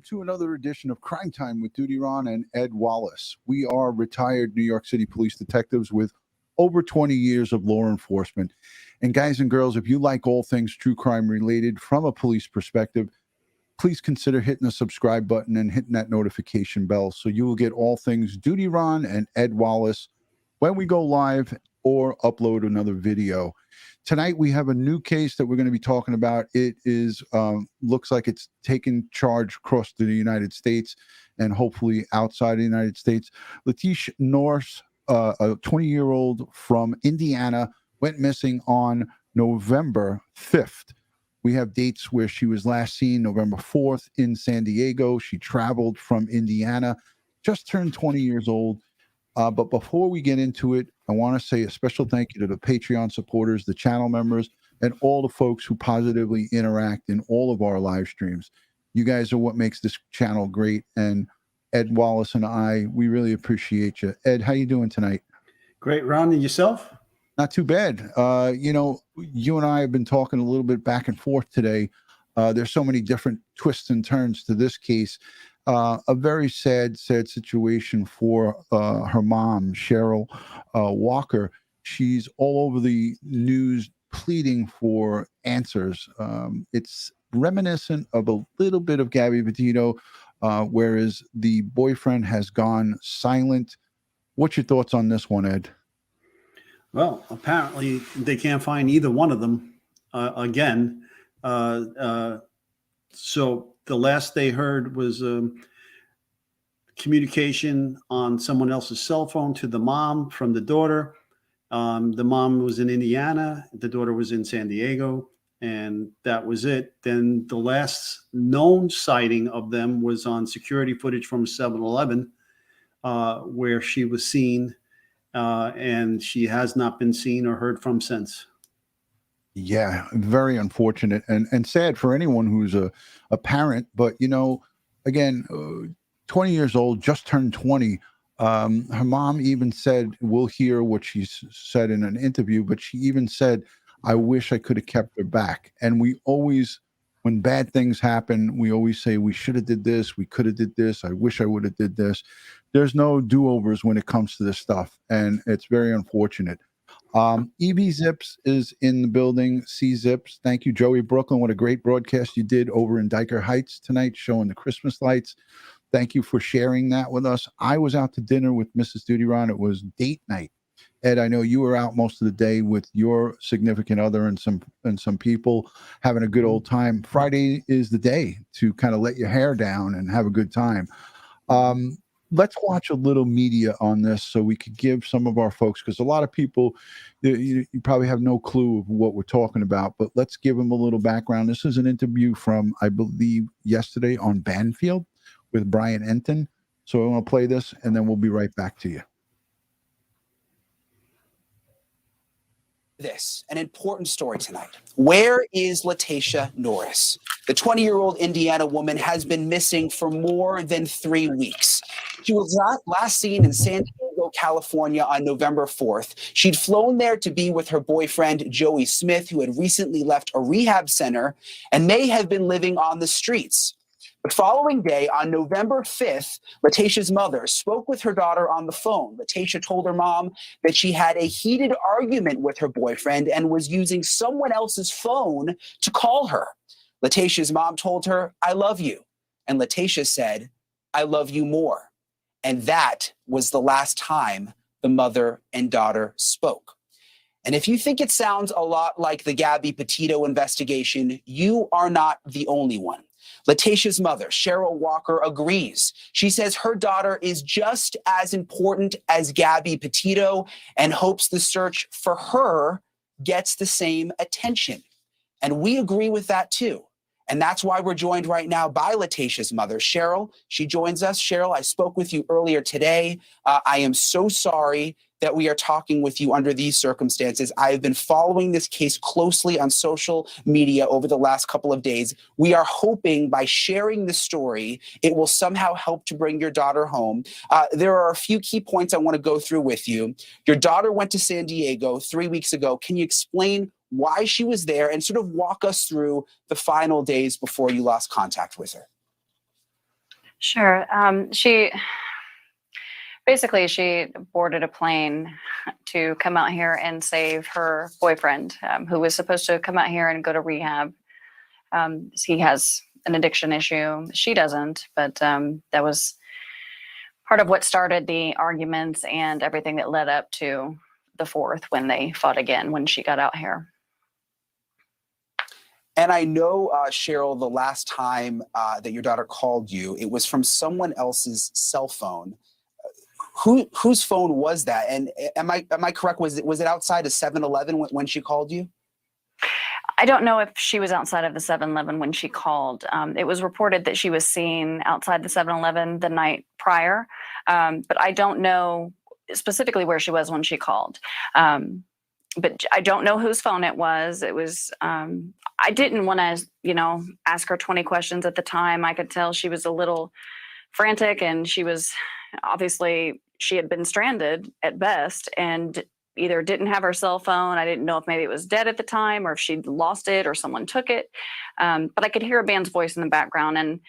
to another edition of Crime Time with Dutyron and Ed Wallace. We are retired New York City police detectives with over 20 years of law enforcement. And guys and girls, if you like all things true crime related from a police perspective, please consider hitting the subscribe button and hitting that notification bell so you will get all things Dutyron and Ed Wallace when we go live or upload another video. Tonight, we have a new case that we're going to be talking about. It is looks like it's taken charge across the United States and hopefully outside the United States. Lateche Norris, a 20-year-old from Indiana, went missing on November 5th. We have dates where she was last seen November 4th in San Diego. She traveled from Indiana, just turned 20 years old. But before we get into it, I want to say a special thank you to the Patreon supporters, the channel members, and all the folks who positively interact in all of our live streams. You guys are what makes this channel great. And Ed Wallace and I, we really appreciate you. Ed, how you doing tonight? Great, Ron. And yourself? Not too bad. You and I have been talking a little bit back and forth today. There's so many different twists and turns to this case. A very sad situation for her mom, Cheryl Walker. She's all over the news pleading for answers. It's reminiscent of a little bit of Gabby Petito, whereas the boyfriend has gone silent. What's your thoughts on this one, Ed? Well, apparently they can't find either one of them again. So the last they heard was communication on someone else's cell phone to the mom from the daughter. The mom was in Indiana. The daughter was in San Diego. And that was it. Then the last known sighting of them was on security footage from 7-Eleven, where she was seen. And she has not been seen or heard from since. Yeah, very unfortunate and sad for anyone who's a parent. But, again, 20 years old, just turned 20. Her mom even said, we'll hear what she said in an interview, but she even said, I wish I could have kept her back. And we always, when bad things happen, we always say, we should have did this. We could have did this. I wish I would have did this. There's no do-overs when it comes to this stuff. And it's very unfortunate. EB Zips is in the building. C Zips. Thank you, Joey Brooklyn. What a great broadcast you did over in Diker Heights tonight, showing the Christmas lights. Thank you for sharing that with us. I was out to dinner with Mrs. Dutyron. It was date night. Ed, I know you were out most of the day with your significant other and some people having a good old time. Friday is the day to kind of let your hair down and have a good time. Let's watch a little media on this so we could give some of our folks, because a lot of people, you probably have no clue of what we're talking about, but let's give them a little background. This is an interview from, I believe, yesterday on Banfield with Brian Enton. So I want to play this, and then we'll be right back to you. This, an important story tonight. Where is Lateche Norris? The 20-year-old Indiana woman has been missing for more than 3 weeks. She was last seen in San Diego, California on November 4th. She'd flown there to be with her boyfriend, Joey Smith, who had recently left a rehab center and may have been living on the streets. The following day, on November 5th, Lateche's mother spoke with her daughter on the phone. Lateche told her mom that she had a heated argument with her boyfriend and was using someone else's phone to call her. Lateche's mom told her, I love you. And Lateche said, I love you more. And that was the last time the mother and daughter spoke. And if you think it sounds a lot like the Gabby Petito investigation, you are not the only one. Lateche's mother, Cheryl Walker, agrees. She says her daughter is just as important as Gabby Petito and hopes the search for her gets the same attention. And we agree with that too. And that's why we're joined right now by Lateche's mother, Cheryl. She joins us. Cheryl, I spoke with you earlier today. I am so sorry that we are talking with you under these circumstances. I have been following this case closely on social media over the last couple of days. We are hoping by sharing the story, it will somehow help to bring your daughter home. There are a few key points I want to go through with you. Your daughter went to San Diego 3 weeks ago. Can you explain why she was there and sort of walk us through the final days before you lost contact with her? Sure. She boarded a plane to come out here and save her boyfriend, who was supposed to come out here and go to rehab. He has an addiction issue. She doesn't, but that was part of what started the arguments and everything that led up to the 4th when they fought again when she got out here. And I know, Cheryl, the last time that your daughter called you, it was from someone else's cell phone. Whose phone was that? And am I correct? Was it outside of 7-Eleven when she called you? I don't know if she was outside of the 7-Eleven when she called. It was reported that she was seen outside the 7-Eleven the night prior, but I don't know specifically where she was when she called. But I don't know whose phone it was. It was, I didn't want to, ask her 20 questions at the time. I could tell she was a little frantic, and she had been stranded at best and either didn't have her cell phone. I didn't know if maybe it was dead at the time or if she'd lost it or someone took it. But I could hear a man's voice in the background,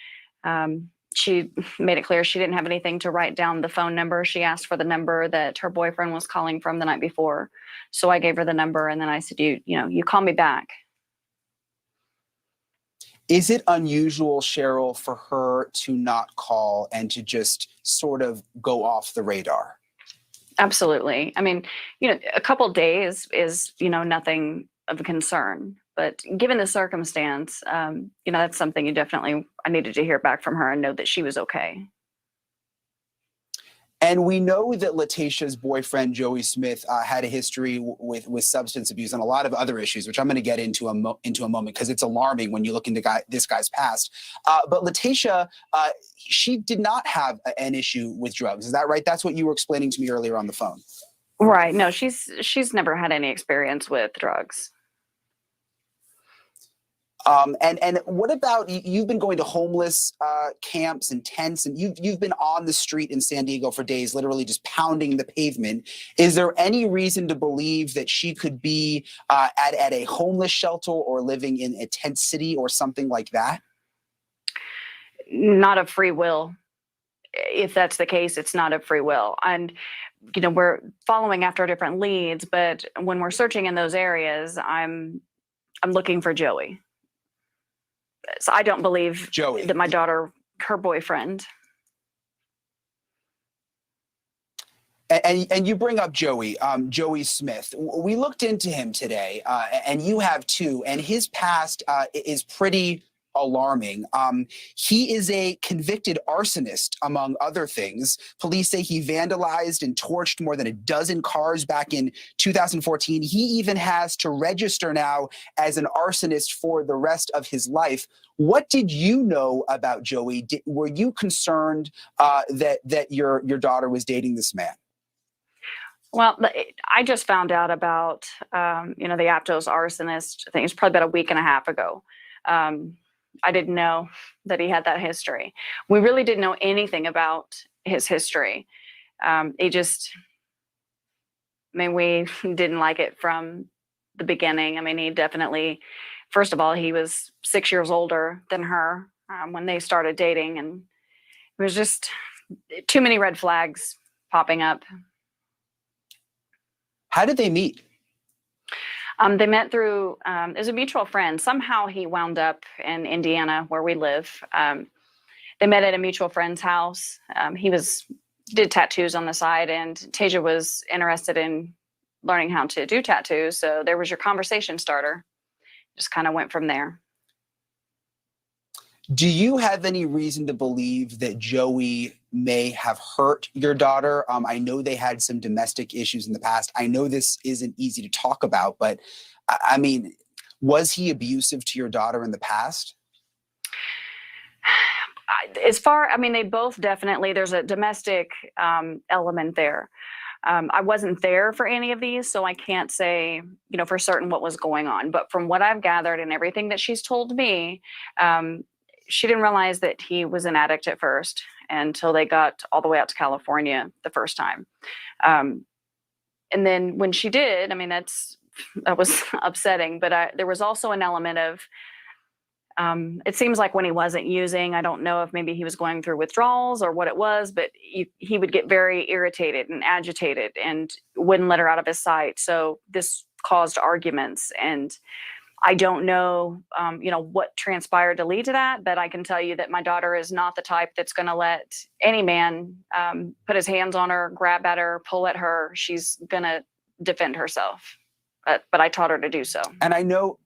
and she made it clear she didn't have anything to write down the phone number. She asked for the number that her boyfriend was calling from the night before. So I gave her the number, and then I said, you call me back. Is it unusual, Cheryl, for her to not call and to just sort of go off the radar? Absolutely. I mean, a couple days is, nothing of a concern. But given the circumstance, that's something I needed to hear back from her and know that she was okay. And we know that Lateche's boyfriend, Joey Smith, had a history with substance abuse and a lot of other issues, which I'm going to get into a moment because it's alarming when you look into this guy's past. But Lateche, she did not have an issue with drugs. Is that right? That's what you were explaining to me earlier on the phone. Right. No, she's never had any experience with drugs. And what about, you've been going to homeless camps and tents, and you've been on the street in San Diego for days, literally just pounding the pavement. Is there any reason to believe that she could be at a homeless shelter or living in a tent city or something like that? Not of free will. If that's the case, it's not of free will. And, we're following after different leads, but when we're searching in those areas, I'm looking for Joey. So I don't believe Joey, that my daughter, her boyfriend. And you bring up Joey, Joey Smith. We looked into him today, and you have too, and his past is pretty alarming. He is a convicted arsonist, among other things. Police say he vandalized and torched more than a dozen cars back in 2014. He even has to register now as an arsonist for the rest of his life. What did you know about Joey? Were you concerned that your daughter was dating this man? Well, I just found out about, the Aptos arsonist. I think it was probably about a week and a half ago. I didn't know that he had that history. We really didn't know anything about his history. We didn't like it from the beginning. I mean, he definitely, first of all, he was 6 years older than her when they started dating. And it was just too many red flags popping up. How did they meet? They met through, as a mutual friend. Somehow he wound up in Indiana where we live. They met at a mutual friend's house. He did tattoos on the side, and Tasia was interested in learning how to do tattoos. So there was your conversation starter. Just kind of went from there. Do you have any reason to believe that Joey may have hurt your daughter? I know they had some domestic issues in the past. I know this isn't easy to talk about, but I mean, was he abusive to your daughter in the past? They both definitely, there's a domestic element there. I wasn't there for any of these, so I can't say, for certain what was going on. But from what I've gathered and everything that she's told me, she didn't realize that he was an addict at first until they got all the way out to California the first time. And then when she did, that was upsetting. But there was also an element of It seems like when he wasn't using, I don't know if maybe he was going through withdrawals or what it was, but he would get very irritated and agitated and wouldn't let her out of his sight. So this caused arguments, and I don't know, what transpired to lead to that, but I can tell you that my daughter is not the type that's going to let any man put his hands on her, grab at her, pull at her. She's going to defend herself, but I taught her to do so. And I know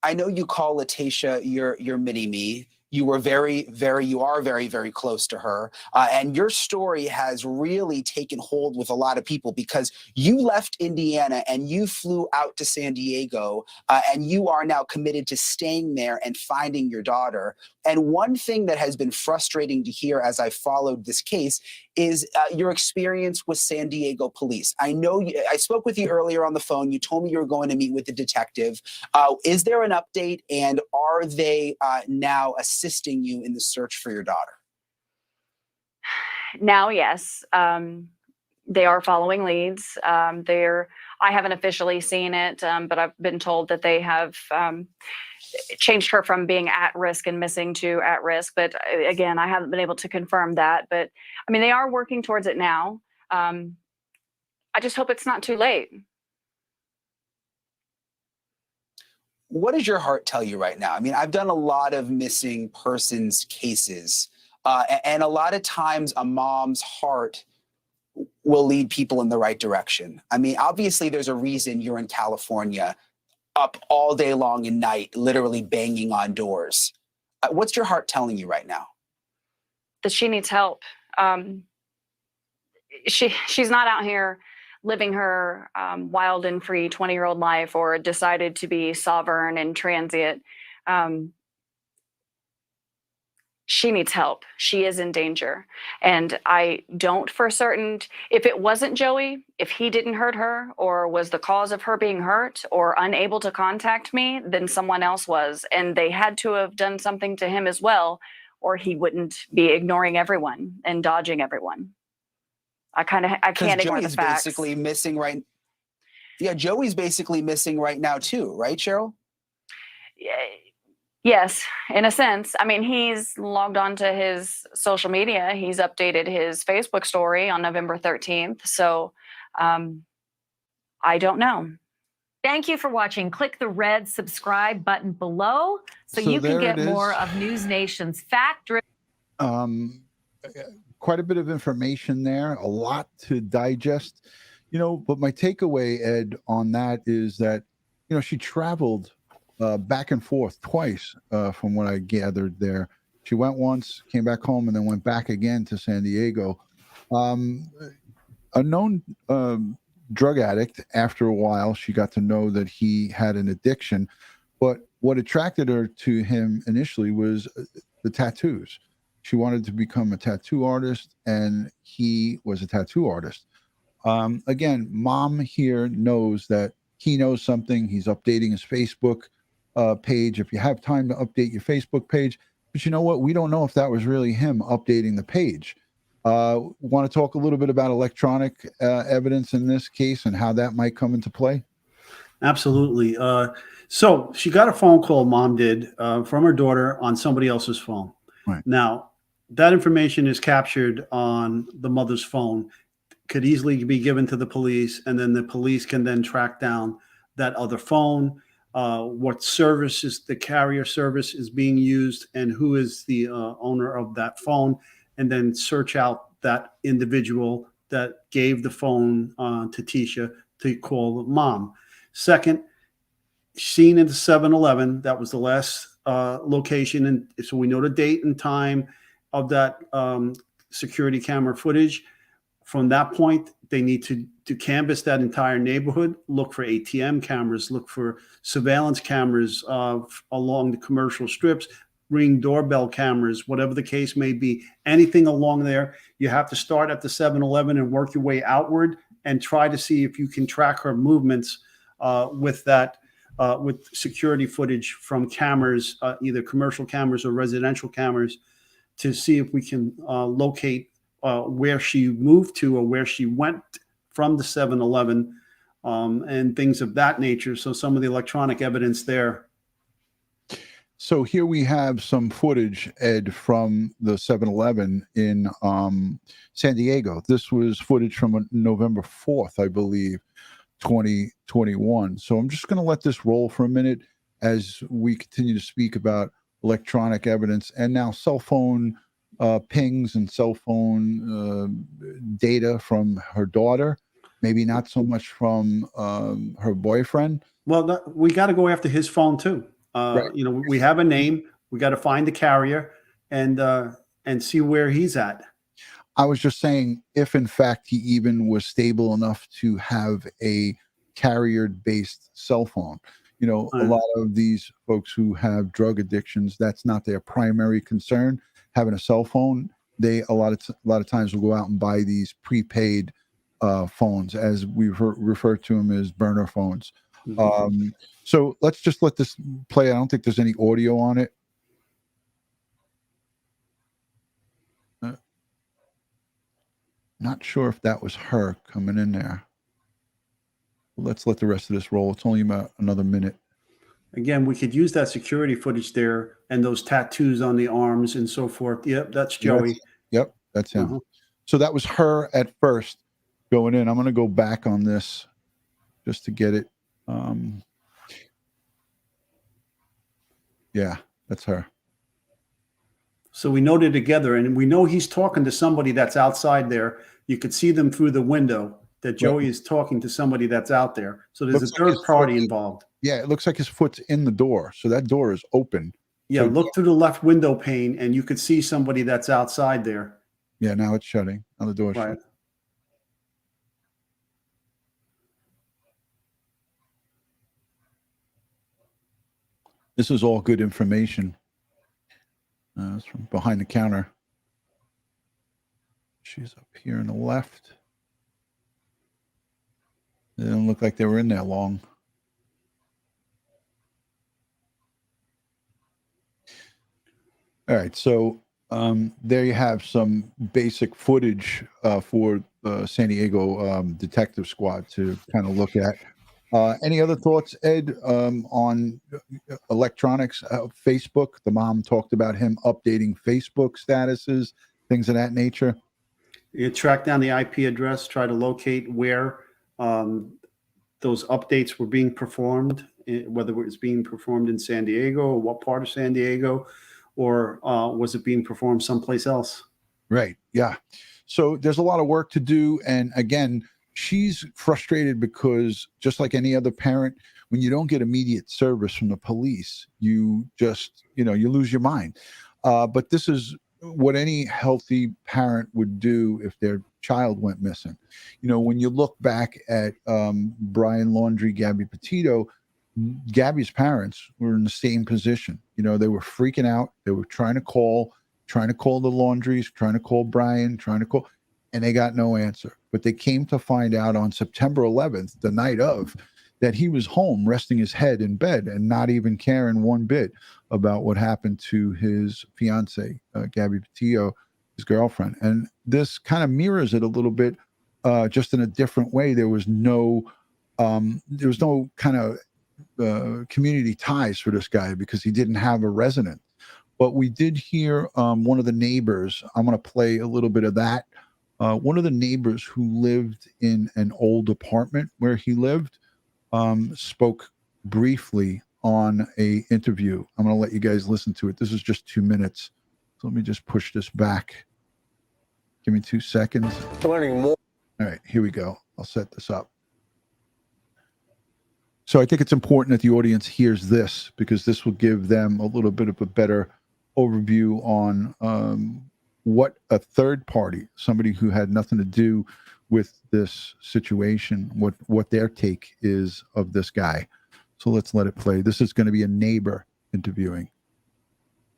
you call Lateche your mini-me. You are very, very close to her. And your story has really taken hold with a lot of people because you left Indiana and you flew out to San Diego, and you are now committed to staying there and finding your daughter. And one thing that has been frustrating to hear as I followed this case is your experience with San Diego police. I know I spoke with you earlier on the phone. You told me you were going to meet with the detective. Is there an update, and are they now assisting you in the search for your daughter? Now, yes. They are following leads. I haven't officially seen it, but I've been told that they have changed her from being at risk and missing to at risk. But again, I haven't been able to confirm that. But I mean, they are working towards it now. I just hope it's not too late. What does your heart tell you right now? I mean, I've done a lot of missing persons cases, and a lot of times a mom's heart will lead people in the right direction. I mean, obviously there's a reason you're in California up all day long and night, literally banging on doors. What's your heart telling you right now? That she needs help. She's not out here living her wild and free 20-year-old life or decided to be sovereign and transient. She needs help. She is in danger. And I don't for certain, if it wasn't Joey, if he didn't hurt her or was the cause of her being hurt or unable to contact me, then someone else was. And they had to have done something to him as well, or he wouldn't be ignoring everyone and dodging everyone. I can't ignore the facts. Basically missing right. Yeah, Joey's basically missing right now too, right, Cheryl? Yes, in a sense. I mean, he's logged on to his social media. He's updated his Facebook story on November 13th. So I don't know. Thank you for watching. Click the red subscribe button below so you can get more of News Nation's fact-driven. Quite a bit of information there, a lot to digest, but my takeaway, Ed, on that is that, she traveled back and forth twice from what I gathered there. She went once, came back home, and then went back again to San Diego. A known drug addict, after a while, she got to know that he had an addiction, but what attracted her to him initially was the tattoos. She wanted to become a tattoo artist, and he was a tattoo artist. Again, mom here knows that he knows something. He's updating his Facebook page. If you have time to update your Facebook page, but you know what? We don't know if that was really him updating the page. Want to talk a little bit about electronic evidence in this case and how that might come into play? Absolutely. So she got a phone call, mom did, from her daughter on somebody else's phone. Right. Now, that information is captured on the mother's phone, could easily be given to the police, and then the police can then track down that other phone, what service is the carrier service is being used, and who is the owner of that phone, and then search out that individual that gave the phone to Tisha to call mom. Second, seen in the 7-Eleven, that was the last location, and so we know the date and time of that security camera footage. From that point, they need to canvass that entire neighborhood, look for ATM cameras, look for surveillance cameras along the commercial strips, Ring doorbell cameras, whatever the case may be, anything along there. You have to start at the 7-Eleven and work your way outward and try to see if you can track her movements with that, with security footage from cameras, either commercial cameras or residential cameras, to see if we can locate where she moved to or where she went from the 7-Eleven and things of that nature. So some of the electronic evidence there. So here we have some footage, Ed, from the 7-Eleven in San Diego. This was footage from November 4th, I believe, 2021. So I'm just going to let this roll for a minute as we continue to speak about electronic evidence and now cell phone pings and cell phone data from her daughter. Maybe not so much from her boyfriend. Well, we got to go after his phone too. Right. You know, we have a name. We got to find the carrier and see where he's at. I was just saying, if in fact he even was stable enough to have a carrier-based cell phone. You know, a lot of these folks who have drug addictions, that's not their primary concern. Having a cell phone, they a lot of times will go out and buy these prepaid phones, as we've referred to them as burner phones. Mm-hmm. So let's just let this play. I don't think there's any audio on it. Not sure if that was her coming in there. Let's let the rest of this roll. It's only about another minute. Again, we could use that security footage there and those tattoos on the arms and so forth. Yep, that's Joey. Yep, that's him. Uh-huh. So that was her at first going in. I'm going to go back on this just to get it. Yeah, that's her. So we know they're together, and we know he's talking to somebody that's outside there. You could see them through the window that Joey is talking to somebody that's out there. So there's a third party involved. Yeah, it looks like his foot's in the door. So that door is open. Yeah, so look through the left window pane, and you could see somebody that's outside there. Yeah, now it's shutting. Now the door's shut. This is all good information. It's from behind the counter. She's up here on the left. They don't look like they were in there long. All right, so there you have some basic footage for San Diego Detective Squad to kind of look at. Any other thoughts, Ed, on electronics? Facebook, the mom talked about him updating Facebook statuses, things of that nature. You track down the IP address, try to locate where those updates were being performed, whether it was being performed in San Diego or what part of San Diego, or was it being performed someplace else? Right, yeah. So there's a lot of work to do. And again, she's frustrated because just like any other parent, when you don't get immediate service from the police, you just, you lose your mind. But this is what any healthy parent would do if their child went missing. When you look back at Brian Laundrie, Gabby Petito, Gabby's parents were in the same position. They were freaking out. They were trying to call the Laundries, trying to call Brian, and they got no answer. But they came to find out on September 11th, the night of, that he was home resting his head in bed and not even caring one bit about what happened to his fiance, Gabby Petito, his girlfriend. And this kind of mirrors it a little bit, just in a different way. There was no kind of community ties for this guy because he didn't have a resident. But we did hear one of the neighbors. I'm going to play a little bit of that. One of the neighbors who lived in an old apartment where he lived spoke briefly on a interview. I'm going to let you guys listen to it. This is just 2 minutes. So let me just push this back. Give me 2 seconds. Learning more. All right, here we go. I'll set this up. So I think it's important that the audience hears this because this will give them a little bit of a better overview on what a third party, somebody who had nothing to do with this situation, what their take is of this guy. So let's let it play. This is going to be a neighbor interviewing.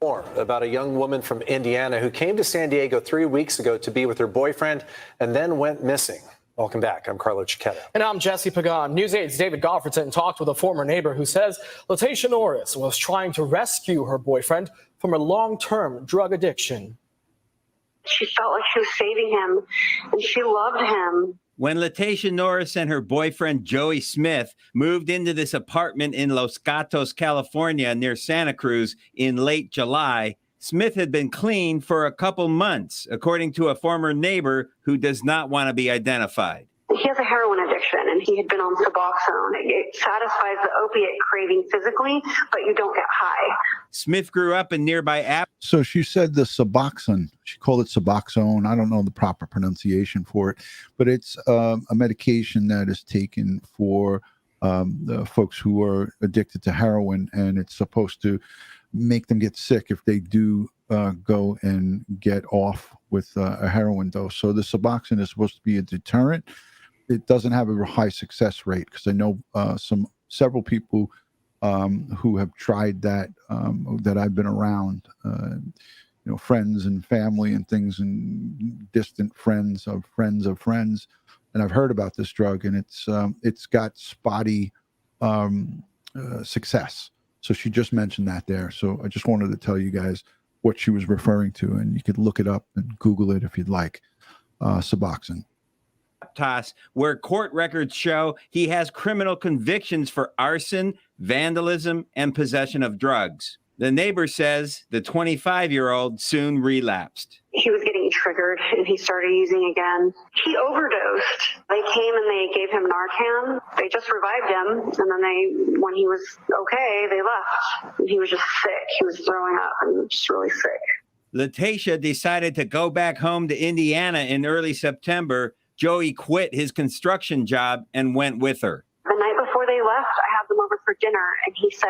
More about a young woman from Indiana who came to San Diego 3 weeks ago to be with her boyfriend and then went missing. Welcome back. I'm Carlo Cicchetto. And I'm Jesse Pagan. News 8's David Goffredson talked with a former neighbor who says Lateche Norris was trying to rescue her boyfriend from a long-term drug addiction. She felt like she was saving him, and she loved him. When Lateche Norris and her boyfriend Joey Smith moved into this apartment in Los Gatos, California, near Santa Cruz in late July, Smith had been clean for a couple months, according to a former neighbor who does not want to be identified. He has a heroin addiction, and he had been on Suboxone. It satisfies the opiate craving physically, but you don't get high. Smith grew up in nearby So she said the Suboxone. She called it Suboxone. I don't know the proper pronunciation for it, but it's a medication that is taken for the folks who are addicted to heroin, and it's supposed to make them get sick if they do go and get off with a heroin dose. So the Suboxone is supposed to be a deterrent. It doesn't have a high success rate, because I know several people who have tried that that I've been around, friends and family and things, and distant friends of friends of friends, and I've heard about this drug, and it's got spotty success. So she just mentioned that there. So I just wanted to tell you guys what she was referring to, and you could look it up and Google it if you'd like. Suboxone. Where court records show he has criminal convictions for arson, vandalism, and possession of drugs. The neighbor says the 25-year-old soon relapsed. He was getting triggered, and he started using again. He overdosed. They came and they gave him Narcan. They just revived him, and then when he was okay, they left. And he was just sick. He was throwing up and just really sick. Lateche decided to go back home to Indiana in early September. Joey quit his construction job and went with her. The night before they left, I had them over for dinner, and he said,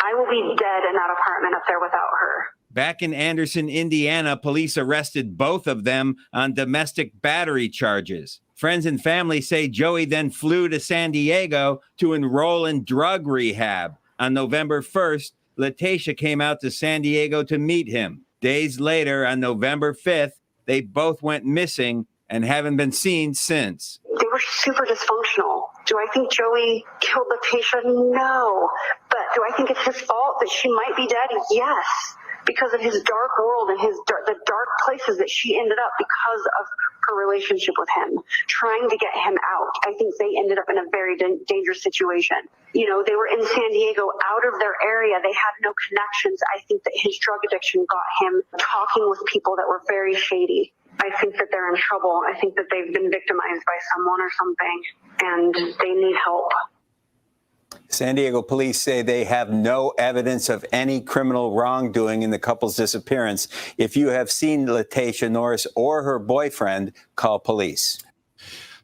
I will be dead in that apartment up there without her. Back in Anderson, Indiana, police arrested both of them on domestic battery charges. Friends and family say Joey then flew to San Diego to enroll in drug rehab. On November 1st, Lateche came out to San Diego to meet him. Days later, on November 5th, they both went missing and haven't been seen since. They were super dysfunctional. Do I think Joey killed Lateche? No. But do I think it's his fault that she might be dead? Yes. Because of his dark world and the dark places that she ended up because of her relationship with him, trying to get him out. I think they ended up in a very dangerous situation. They were in San Diego, out of their area. They had no connections. I think that his drug addiction got him talking with people that were very shady. I think that they're in trouble. I think that they've been victimized by someone or something, and they need help. San Diego police say they have no evidence of any criminal wrongdoing in the couple's disappearance. If you have seen Lateche Norris or her boyfriend, call police.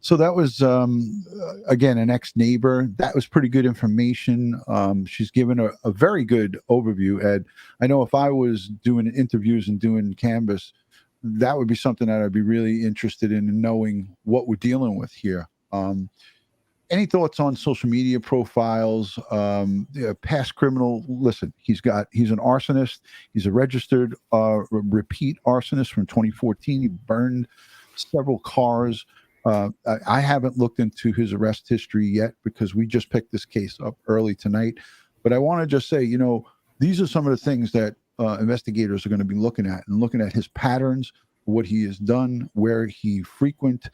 So that was, again, an ex-neighbor. That was pretty good information. She's given a very good overview, Ed. I know if I was doing interviews and doing canvas, that would be something that I'd be really interested in knowing what we're dealing with here. Any thoughts on social media profiles? Past criminal? Listen, he's an arsonist. He's a registered repeat arsonist from 2014. He burned several cars. I haven't looked into his arrest history yet because we just picked this case up early tonight. But I want to just say, these are some of the things that investigators are going to be looking at his patterns, what he has done, where he frequents,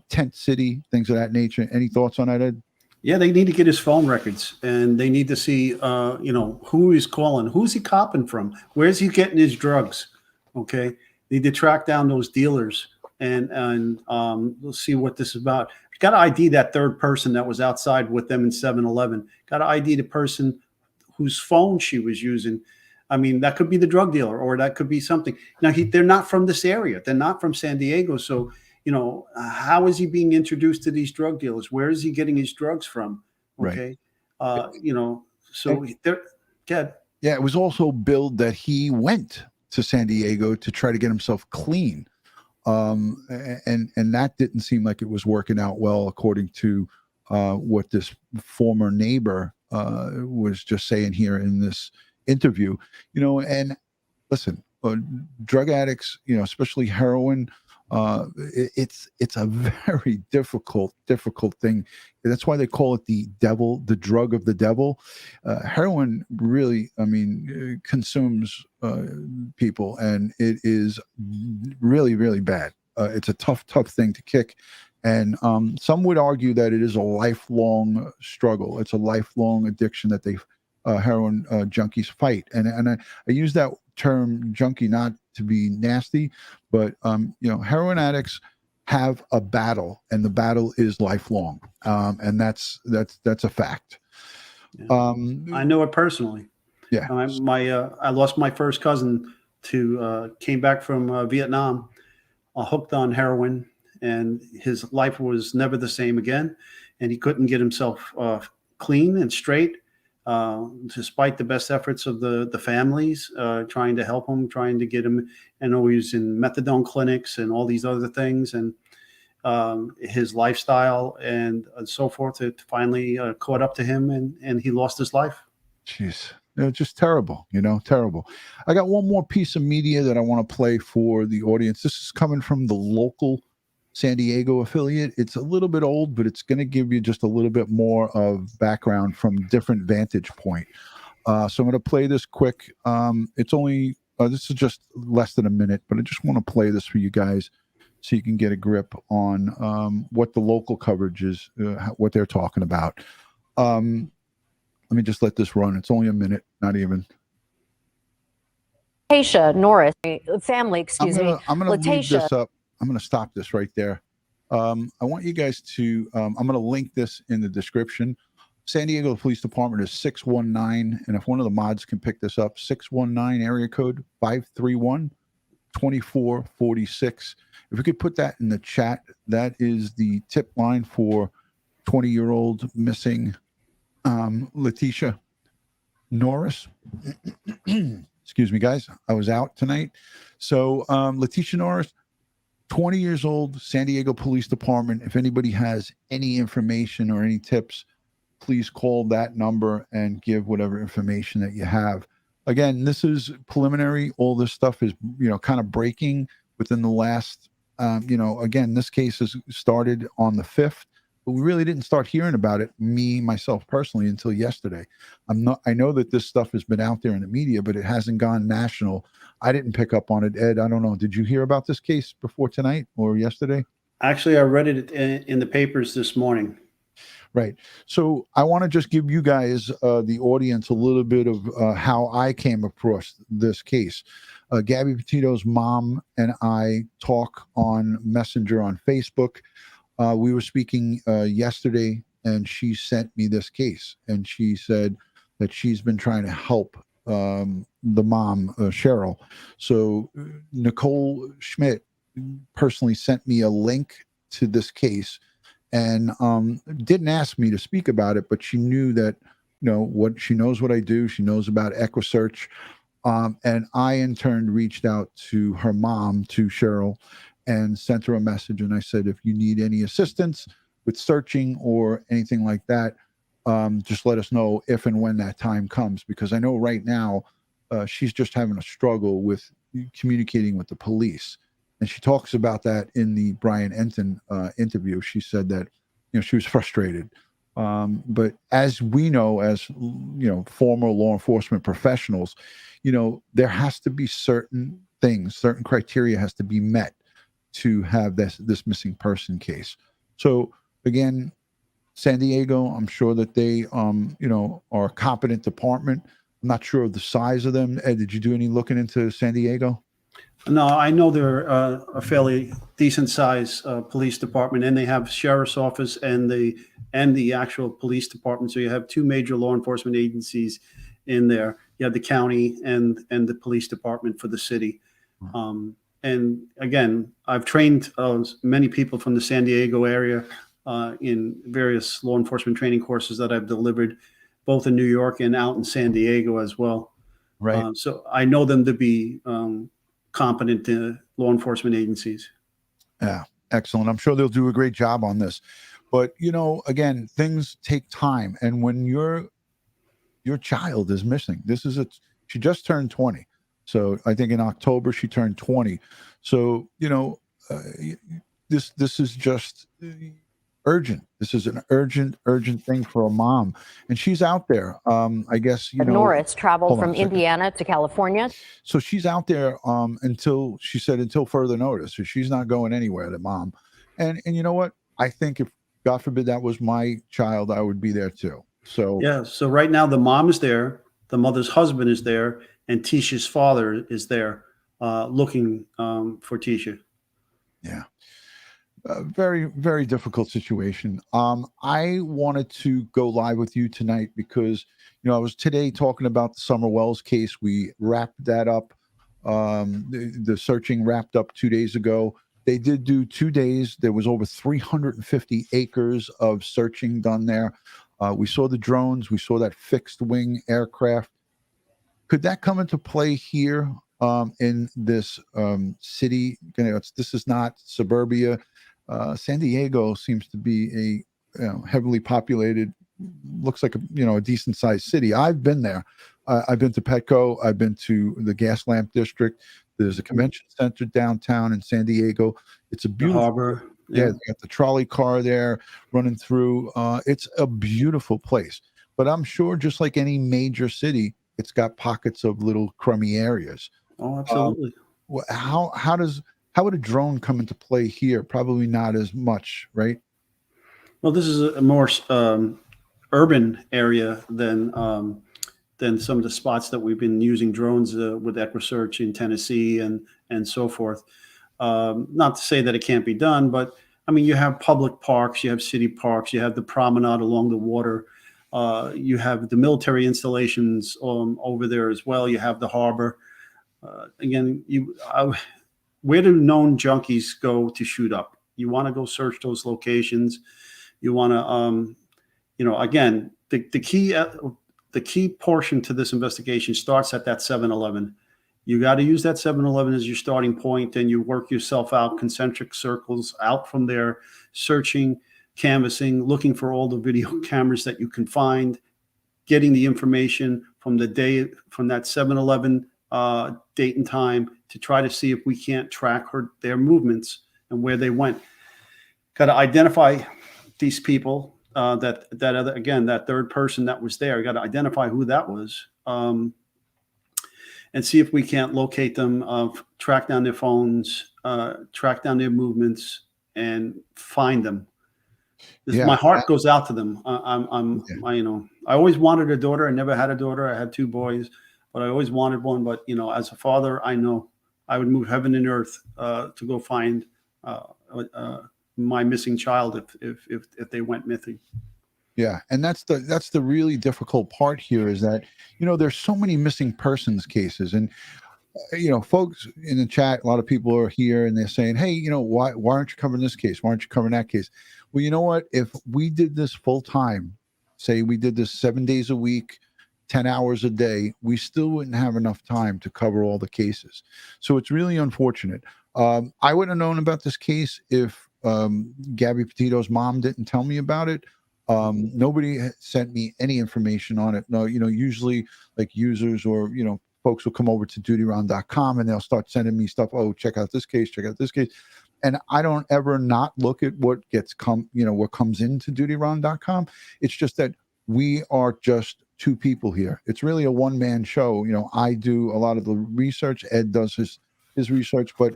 Tent City, things of that nature. Any thoughts on that, Ed? Yeah, they need to get his phone records, and they need to see, who he's calling, who's he copping from, where's he getting his drugs. Okay, they need to track down those dealers, and we'll see what this is about. Got to ID that third person that was outside with them in 7-Eleven. Got to ID the person whose phone she was using. I mean, that could be the drug dealer, or that could be something. Now, they're not from this area. They're not from San Diego. So, how is he being introduced to these drug dealers? Where is he getting his drugs from? Okay. Right. So they're dead. Yeah, it was also billed that he went to San Diego to try to get himself clean. And that didn't seem like it was working out well, according to what this former neighbor was just saying here in this interview. And listen, drug addicts, especially heroin, it's a very difficult thing. That's why they call it the devil, the drug of the devil. Heroin really, consumes people, and it is really, really bad. it's a tough thing to kick. And some would argue that it is a lifelong struggle. It's a lifelong addiction that they heroin junkies fight. And I use that term junkie not to be nasty, but heroin addicts have a battle, and the battle is lifelong. And that's a fact. Yeah. I know it personally. Yeah. I lost my first cousin came back from Vietnam, hooked on heroin, and his life was never the same again. And he couldn't get himself clean and straight, despite the best efforts of the families trying to help him, trying to get him. And always in methadone clinics and all these other things, and his lifestyle and so forth. It finally caught up to him, and he lost his life. Jeez. Just terrible, terrible. I got one more piece of media that I want to play for the audience. This is coming from the local San Diego affiliate. It's a little bit old, but it's going to give you just a little bit more of background from different vantage point. So I'm going to play this quick. It's only, this is just less than a minute, but I just want to play this for you guys so you can get a grip on what the local coverage is, what they're talking about. Let me just let this run. It's only a minute, not even. Lateche Norris family, I'm going to leave this up. I'm going to stop this right there. I want you guys to, I'm going to link this in the description. San Diego Police Department is 619. And if one of the mods can pick this up, 619 area code 531-2446. If we could put that in the chat, that is the tip line for 20-year-old missing Lateche Norris. Excuse me, guys. I was out tonight. So Lateche Norris, 20 years old, San Diego Police Department. If anybody has any information or any tips, please call that number and give whatever information that you have. Again, this is preliminary. All this stuff is, kind of breaking within the last, again, this case has started on the 5th. But we really didn't start hearing about it, myself personally, until yesterday. I know that this stuff has been out there in the media, but it hasn't gone national. I didn't pick up on it. Ed, I don't know. Did you hear about this case before tonight or yesterday? Actually, I read it in the papers this morning. Right. So I want to just give you guys, the audience, a little bit of how I came across this case. Gabby Petito's mom and I talk on Messenger on Facebook. We were speaking yesterday, and she sent me this case, and she said that she's been trying to help the mom, Cheryl. So Nicole Schmidt personally sent me a link to this case, and didn't ask me to speak about it, but she knew that, what she knows what I do. She knows about EquiSearch. And I, in turn, reached out to her mom, to Cheryl, and sent her a message. And I said, if you need any assistance with searching or anything like that, just let us know if and when that time comes, because I know right now she's just having a struggle with communicating with the police. And she talks about that in the Brian Enton interview. She said that, she was frustrated. But as we know, as, former law enforcement professionals, there has to be certain things, certain criteria has to be met to have this missing person case. So again, San Diego, I'm sure that they, are a competent department. I'm not sure of the size of them. Ed, did you do any looking into San Diego? No, I know they're a fairly decent size police department, and they have sheriff's office and the actual police department. So you have two major law enforcement agencies in there. You have the county and the police department for the city. And again, I've trained many people from the San Diego area in various law enforcement training courses that I've delivered, both in New York and out in San Diego as well. Right. So I know them to be competent law enforcement agencies. Yeah, excellent. I'm sure they'll do a great job on this. But, again, things take time. And when your child is missing, she just turned 20. So I think in October she turned 20. So, this is just urgent. This is an urgent thing for a mom, and she's out there. I guess Norris traveled hold on from a second. Indiana to California. So she's out there until further notice. So she's not going anywhere, the mom. And you know what? I think if God forbid that was my child, I would be there too. So yeah. So right now the mom is there, the mother's husband is there, and Tisha's father is there looking for Tisha. Yeah. Very, very difficult situation. I wanted to go live with you tonight because, I was today talking about the Summer Wells case. We wrapped that up. The searching wrapped up 2 days ago. They did do 2 days. There was over 350 acres of searching done there. We saw the drones. We saw that fixed wing aircraft. Could that come into play here in this city? This is not suburbia. San Diego seems to be a heavily populated, looks like a decent sized city. I've been there. I've been to Petco. I've been to the Gas Lamp District. There's a convention center downtown in San Diego. It's a beautiful harbor. Yeah, they got the trolley car there running through. It's a beautiful place. But I'm sure, just like any major city, it's got pockets of little crummy areas. Oh, absolutely. How would a drone come into play here? Probably not as much, right? Well, this is a more urban area than some of the spots that we've been using drones with EquiSearch in Tennessee and so forth. Not to say that it can't be done, but I mean, you have public parks, you have city parks, you have the promenade along the water, you have the military installations over there as well. You have the harbor. Where do known junkies go to shoot up? You want to go search those locations. You want to, again, the key portion to this investigation starts at that 7-Eleven. You got to use that 7-Eleven as your starting point, and you work yourself out concentric circles out from there, searching, canvassing, looking for all the video cameras that you can find, getting the information from that 7-Eleven date and time to try to see if we can't track their movements and where they went. Got to identify these people. That third person that was there. Got to identify who that was, and see if we can't locate them, track down their phones, track down their movements, and find them. My heart goes out to them. I always wanted a daughter. I never had a daughter. I had 2 boys, but I always wanted one. But as a father, I know I would move heaven and earth to go find my missing child if they went missing. Yeah, and that's the really difficult part here is that there's so many missing persons cases, and folks in the chat, a lot of people are here and they're saying, hey, why aren't you covering this case? Why aren't you covering that case? Well, you know what? If we did this full time, say we did this 7 days a week, 10 hours a day, we still wouldn't have enough time to cover all the cases. So it's really unfortunate. I wouldn't have known about this case if Gabby Petito's mom didn't tell me about it. Nobody sent me any information on it. No, usually like users or, folks will come over to Dutyron.com and they'll start sending me stuff. Oh, check out this case, check out this case. And I don't ever not look at what what comes into Dutyron.com. It's just that we are just 2 people here. It's really a one-man show. I do a lot of the research. Ed does his research, but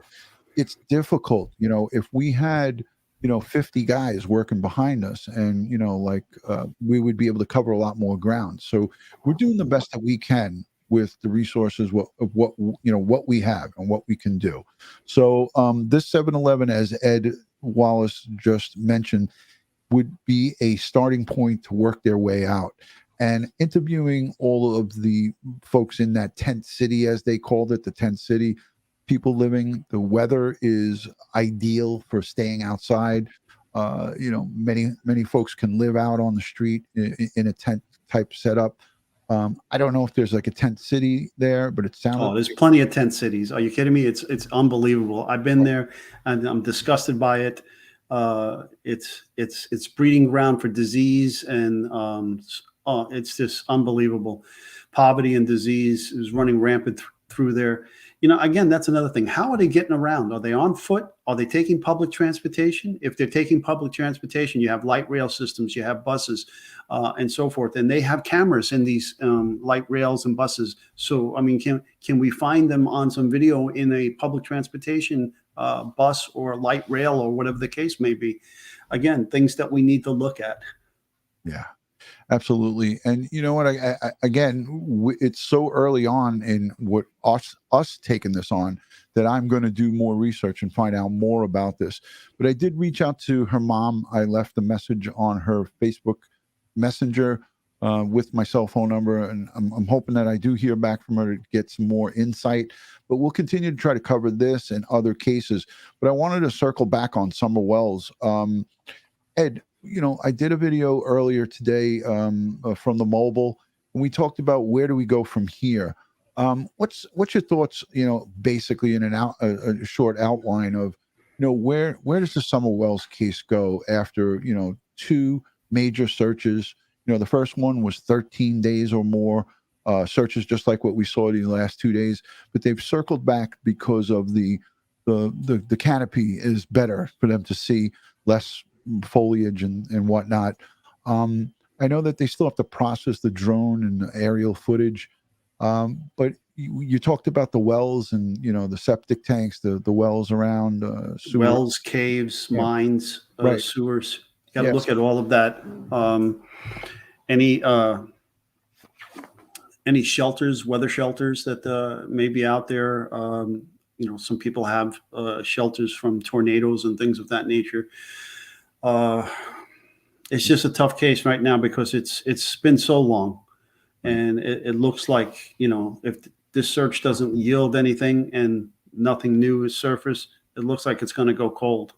it's difficult. If we had 50 guys working behind us, and we would be able to cover a lot more ground. So we're doing the best that we can with the resources of what we have and what we can do. So this 7-Eleven, as Ed Wallace just mentioned, would be a starting point to work their way out. And interviewing all of the folks in that tent city, as they called it, the tent city, people living, the weather is ideal for staying outside. Many folks can live out on the street in a tent type setup. I don't know if there's like a tent city there, but it sounds. Oh, there's plenty of tent cities. Are you kidding me? It's unbelievable. I've been there and I'm disgusted by it. It's breeding ground for disease, and it's just unbelievable. Poverty and disease is running rampant through there. again, that's another thing. How are they getting around? Are they on foot? Are they taking public transportation? If they're taking public transportation, you have light rail systems, you have buses, and so forth, and they have cameras in these light rails and buses. So, I mean, can we find them on some video in a public transportation bus or light rail or whatever the case may be? Again, things that we need to look at. Yeah. Absolutely. And you know what, it's so early on in what us taking this on that I'm going to do more research and find out more about this. But I did reach out to her mom. I left a message on her Facebook Messenger with my cell phone number, and I'm hoping that I do hear back from her to get some more insight. But we'll continue to try to cover this and other cases. But I wanted to circle back on Summer Wells. Ed, I did a video earlier today from the mobile, and we talked about where do we go from here. What's your thoughts? Basically in a short outline of, where does the Summer Wells case go after 2 major searches? The first one was 13 days or more searches, just like what we saw the last 2 days. But they've circled back because of the canopy is better for them to see, less foliage and whatnot. I know that they still have to process the drone and the aerial footage, but you talked about the wells and the septic tanks, the wells around wells, caves, mines, right. sewers. You got to look at all of that. Any shelters, weather shelters that may be out there. Some people have shelters from tornadoes and things of that nature. It's just a tough case right now because it's been so long, and it looks like, if this search doesn't yield anything and nothing new is surfaced, it looks like it's going to go cold.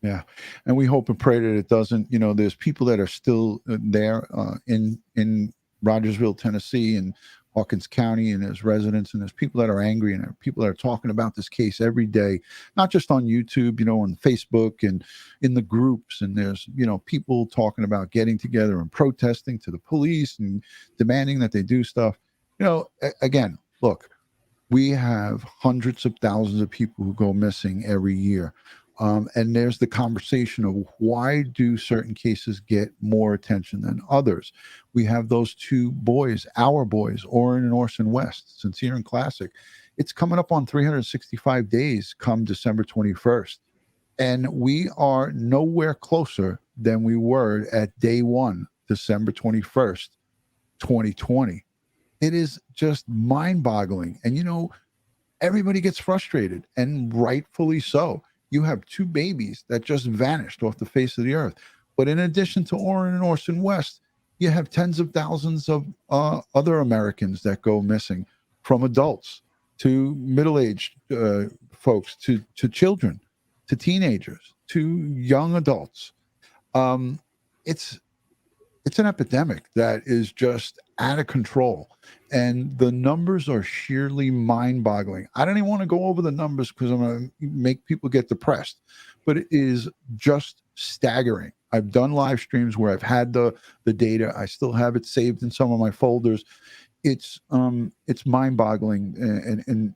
Yeah. And we hope and pray that it doesn't. There's people that are still there in Rogersville, Tennessee, and Hawkins County, and there's residents, and there's people that are angry, and there are people that are talking about this case every day, not just on YouTube, on Facebook and in the groups. And there's, people talking about getting together and protesting to the police and demanding that they do stuff. Again, look, we have hundreds of thousands of people who go missing every year. And there's the conversation of why do certain cases get more attention than others? We have those 2 boys, our boys, Orrin and Orson West, Sincere and Classic. It's coming up on 365 days come December 21st. And we are nowhere closer than we were at day 1, December 21st, 2020. It is just mind-boggling. And, everybody gets frustrated, and rightfully so. You have 2 babies that just vanished off the face of the earth. But in addition to Orrin and Orson West, you have tens of thousands of other Americans that go missing, from adults to middle-aged folks to children, to teenagers, to young adults. It's an epidemic that is just out of control. And the numbers are sheerly mind-boggling. I don't even want to go over the numbers because I'm going to make people get depressed. But it is just staggering. I've done live streams where I've had the data. I still have it saved in some of my folders. It's mind-boggling. And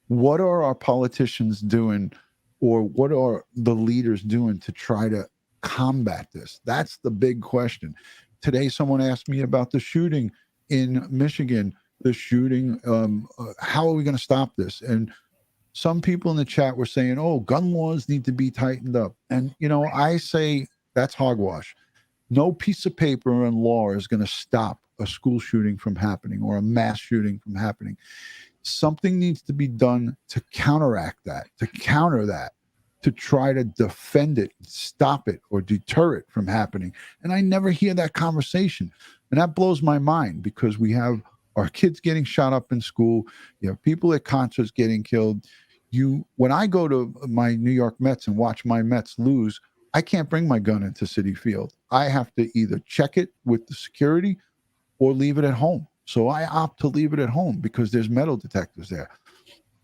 what are our politicians doing, or what are the leaders doing to try to combat this? That's the big question. Today, someone asked me about the shooting in Michigan, how are we going to stop this? And some people in the chat were saying, gun laws need to be tightened up. And, I say that's hogwash. No piece of paper and law is going to stop a school shooting from happening or a mass shooting from happening. Something needs to be done to counteract that, to counter that, to try to defend it, stop it, or deter it from happening. And I never hear that conversation. And that blows my mind, because we have our kids getting shot up in school. You have people at concerts getting killed. When I go to my New York Mets and watch my Mets lose, I can't bring my gun into Citi Field. I have to either check it with the security or leave it at home. So I opt to leave it at home because there's metal detectors there.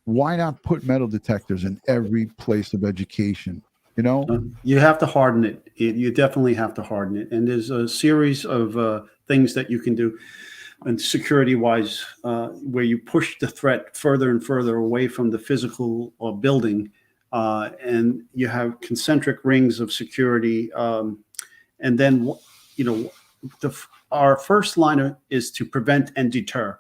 Why not put metal detectors in every place of education? You have to harden it. You definitely have to harden it. And there's a series of things that you can do. and security-wise, where you push the threat further and further away from the physical building, and you have concentric rings of security. And then, our first line is to prevent and deter.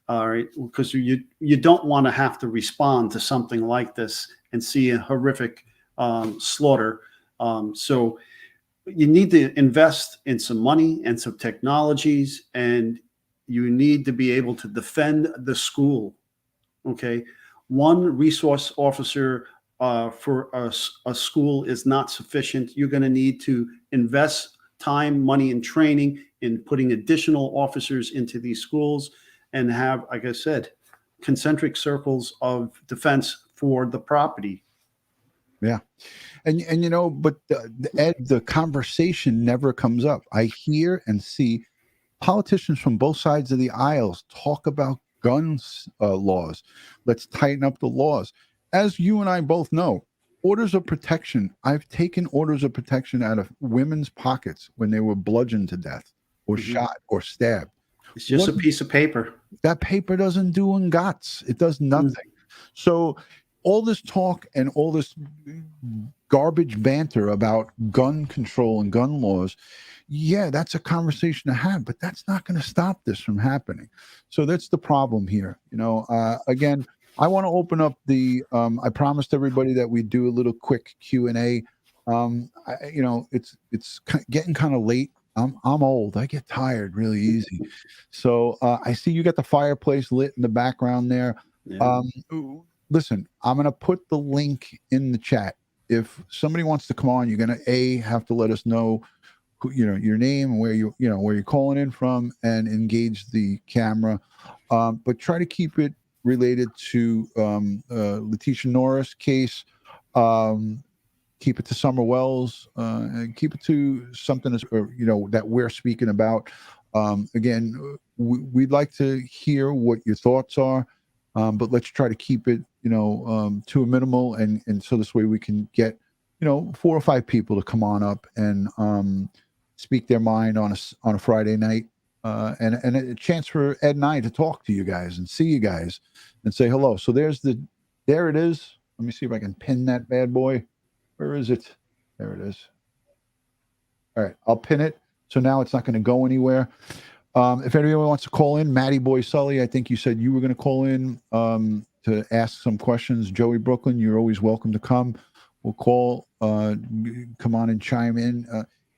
All right, because you don't want to have to respond to something like this and see a horrific slaughter. So you need to invest in some money and some technologies, and you need to be able to defend the school. Okay, one resource officer for a school is not sufficient. You're going to need to invest time, money, and training in putting additional officers into these schools, and have, like I said, concentric circles of defense for the property. Yeah. And but Ed, the conversation never comes up. I hear and see politicians from both sides of the aisles talk about guns laws. Let's tighten up the laws. As you and I both know, orders of protection, I've taken orders of protection out of women's pockets when they were bludgeoned to death or shot or stabbed. It's just a piece of paper. That paper doesn't do un gots. It does nothing. So all this talk and all this garbage banter about gun control and gun laws, yeah, that's a conversation to have, but that's not going to stop this from happening. So that's the problem here. Again, I want to open up the, I promised everybody that we'd do a little quick Q&A. It's getting kind of late. I'm old. I get tired really easy. So I see you got the fireplace lit in the background there. Yeah. Listen, I'm going to put the link in the chat. If somebody wants to come on, you're going to have to let us know who, your name and where where you're calling in from, and engage the camera. But try to keep it related to Lateche Norris case. Keep it to Summer Wells, and keep it to something that we're speaking about. Again, we'd like to hear what your thoughts are, but let's try to keep it, to a minimal, and so this way we can get, 4 or 5 people to come on up and speak their mind on a Friday night, and a chance for Ed and I to talk to you guys and see you guys and say hello. So there it is. Let me see if I can pin that bad boy. Where is it? There it is. All right, I'll pin it. So now it's not going to go anywhere. If anyone wants to call in, Matty Boy Sully, I think you said you were going to call in to ask some questions. Joey Brooklyn, you're always welcome to come. We'll call, come on and chime in.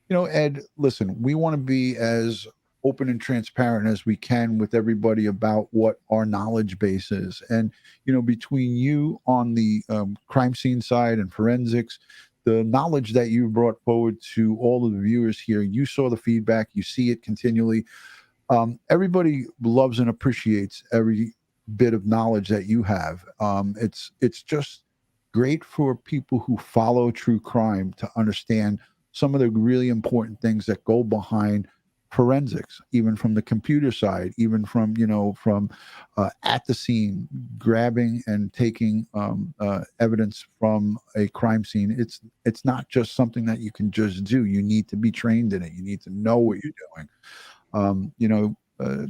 Ed, listen, we want to be as open and transparent as we can with everybody about what our knowledge base is. And, between you on the crime scene side and forensics, the knowledge that you brought forward to all of the viewers here, you saw the feedback, you see it continually. Everybody loves and appreciates every bit of knowledge that you have. It's just great for people who follow true crime to understand some of the really important things that go behind forensics, even from the computer side, even from at the scene, grabbing and taking evidence from a crime scene. It's not just something that you can just do. You need to be trained in it. You need to know what you're doing.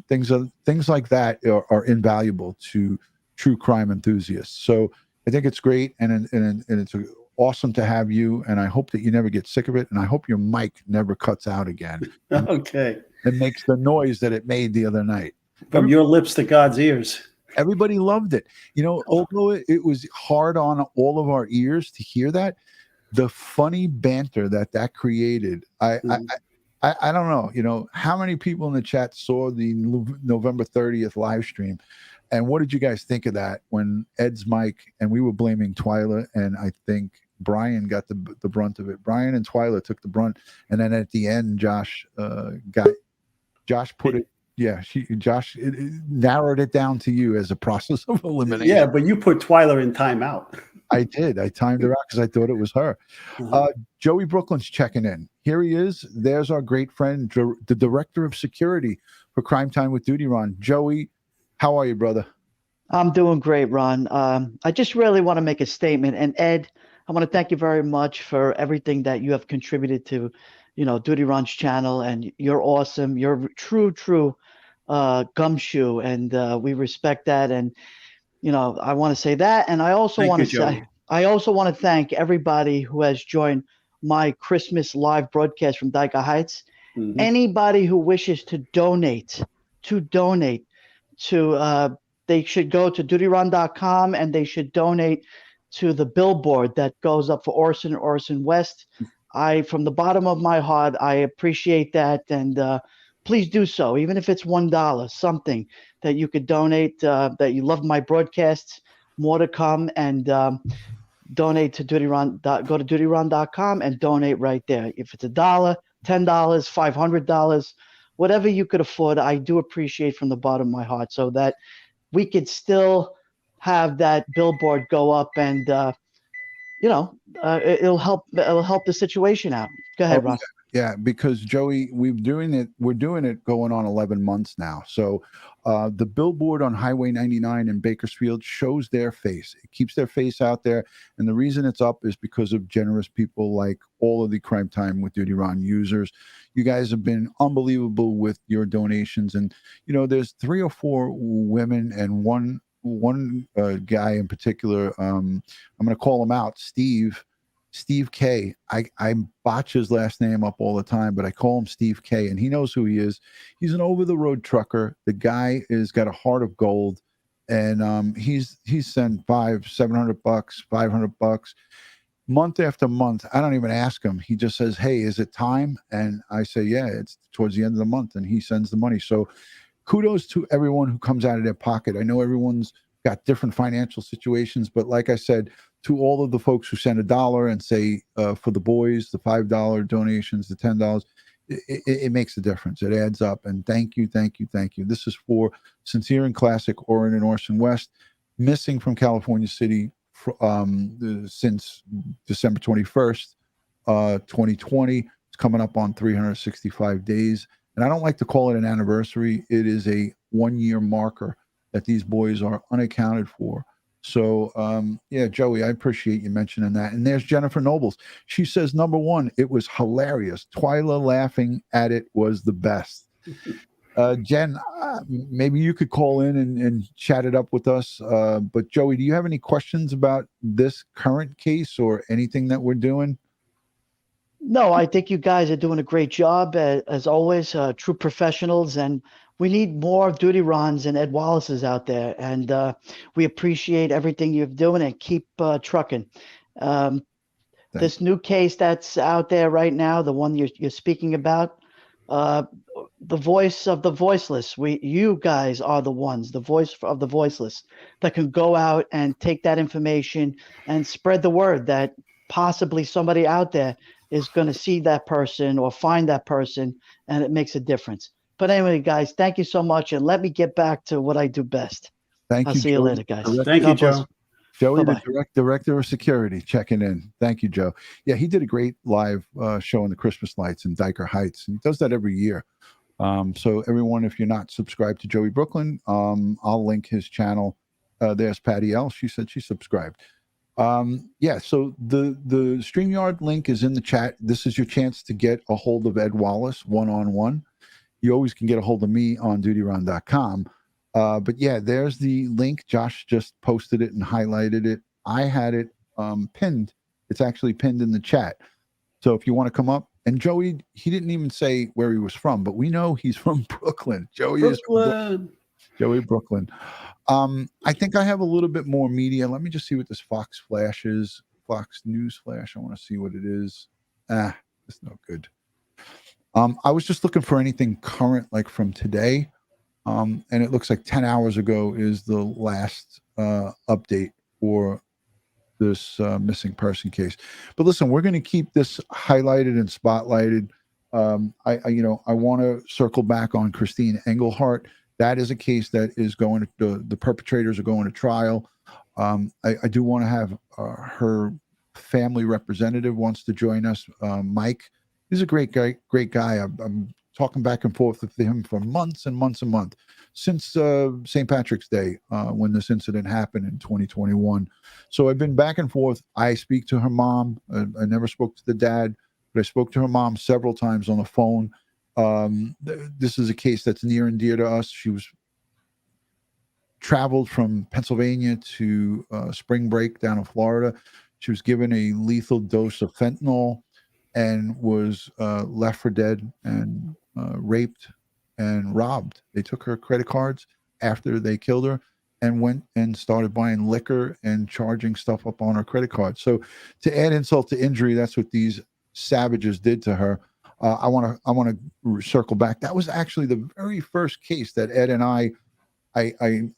Things like that are invaluable to true crime enthusiasts. So I think it's great, and it's awesome to have you, and I hope that you never get sick of it, and I hope your mic never cuts out again. Okay. It makes the noise that it made the other night. From your lips to God's ears. Everybody loved it. Although it was hard on all of our ears to hear that, the funny banter that created, I don't know, how many people in the chat saw the November 30th live stream, and what did you guys think of that when Ed's mic, and we were blaming Twyla, and I think Brian got the brunt of it. Brian and Twyla took the brunt, and then at the end, Josh put it. Yeah, Josh narrowed it down to you as a process of elimination. Yeah, but you put Twyla in timeout. I did. I timed her out because I thought it was her. Joey Brooklyn's checking in. Here he is. There's our great friend, the director of security for Crime Time with Dutyron. Joey, how are you, brother? I'm doing great, Ron. I just really want to make a statement. And Ed, I want to thank you very much for everything that you have contributed to, Dutyron's channel. And you're awesome. You're true gumshoe, and we respect that. And I want to say that, and I also want to say I also want to thank everybody who has joined my Christmas live broadcast from Dyker Heights. Mm-hmm. Anybody who wishes to donate to they should go to Dutyron.com, and they should donate to the billboard that goes up for Orson and Orrin West. From the bottom of my heart, I appreciate that, and please do so, even if it's $1, something that you could donate, that you love my broadcasts. More to come, and donate to Dutyron. Go to Dutyron.com and donate right there. If it's $1, $10, $500, whatever you could afford, I do appreciate from the bottom of my heart, so that we could still have that billboard go up, and it'll help the situation out. Go ahead, Ron. Yeah, because Joey, we're doing it going on 11 months now. So the billboard on Highway 99 in Bakersfield shows their face. It keeps their face out there. And the reason it's up is because of generous people like all of the Crime Time with Dutyron users. You guys have been unbelievable with your donations. And, there's 3 or 4 women and one guy in particular. I'm going to call him out, Steve K. I botch his last name up all the time, but I call him Steve K, and he knows who he is. He's an over-the-road trucker. The guy has got a heart of gold, and he's sent $700, $500, month after month. I don't even ask him. He just says, "Hey, is it time?" And I say, "Yeah, it's towards the end of the month," and he sends the money. So kudos to everyone who comes out of their pocket. I know everyone's got different financial situations, but like I said, to all of the folks who send $1 and say for the boys, the $5 donations, the $10, it makes a difference. It adds up. And thank you. This is for Sincere and Classic Orrin and Orrin West, missing from California City since December 21st, 2020. It's coming up on 365 days. And I don't like to call it an anniversary. It is a 1-year marker that these boys are unaccounted for. So, Joey, I appreciate you mentioning that. And there's Jennifer Nobles. She says, number 1, it was hilarious. Twyla laughing at it was the best. Jen, maybe you could call in and chat it up with us. But Joey, do you have any questions about this current case or anything that we're doing? No, I think you guys are doing a great job, as always, true professionals, and we need more Dutyrons and Ed Wallaces out there, and we appreciate everything you're doing, and keep trucking. This new case that's out there right now, the one you're speaking about, the voice of the voiceless. You guys are the ones, the voice of the voiceless, that can go out and take that information and spread the word that possibly somebody out there is going to see that person or find that person, and it makes a difference. But anyway, guys, thank you so much, and let me get back to what I do best. Thank you. I'll see you later, guys. Thank you, Joe. Joey, Bye-bye. the director of security, checking in. Thank you, Joe. Yeah, he did a great live show on the Christmas lights in Dyker Heights, and he does that every year. So everyone, if you're not subscribed to Joey Brooklyn, I'll link his channel. There's Patty L. She said she subscribed. So the StreamYard link is in the chat. This is your chance to get a hold of Ed Wallace one-on-one. You always can get a hold of me on Dutyron.com. But yeah, there's the link. Josh just posted it and highlighted it. I had it pinned. It's actually pinned in the chat. So if you want to come up, and Joey, he didn't even say where he was from, but we know he's from Brooklyn. Joey is from Joey, Brooklyn. I think I have a little bit more media. Let me just see what this Fox Flash is. Fox News Flash. I want to see what it is. It's no good. I was just looking for anything current, like from today. And it looks like 10 hours ago is the last update for this missing person case. But listen, we're going to keep this highlighted and spotlighted. I want to circle back on Christine Engelhardt. That is a case that is going to, the perpetrators are going to trial. I do want to have her family representative wants to join us. Mike, he's a great guy. I'm talking back and forth with him for months and months and months since St. Patrick's Day when this incident happened in 2021. So I've been back and forth. I speak to her mom. I never spoke to the dad, but I spoke to her mom several times on the phone. This is a case that's near and dear to us. She was traveled from Pennsylvania to spring break down in Florida. She was given a lethal dose of fentanyl and was left for dead and raped and robbed. They took her credit cards after they killed her and went and started buying liquor and charging stuff up on her credit card. So to add insult to injury, that's what these savages did to her. I want to circle back. That was actually the very first case that Ed and I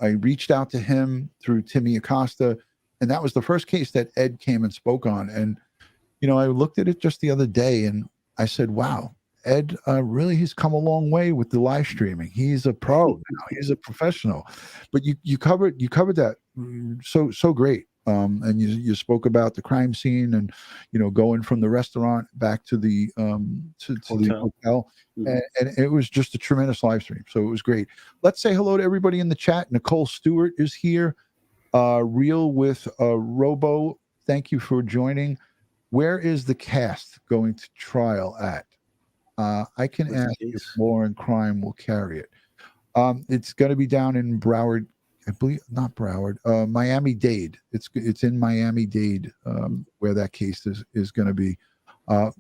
reached out to him through Timmy Acosta, and that was the first case that Ed came and spoke on. And I looked at it just the other day, and I said, "Wow, Ed really has come a long way with the live streaming. He's a pro. He's a professional." But you covered that so great. And you spoke about the crime scene and going from the restaurant back to the hotel. Mm-hmm. and it was just a tremendous live stream. So it was great. Let's say hello to everybody in the chat. Nicole Stewart is here. Real with Robo, thank you for joining. Where is the cast going to trial at? I can ask if Law and Crime will carry it. It's going to be down in Broward. I believe not Broward, Miami-Dade. It's in Miami-Dade where that case is going to be.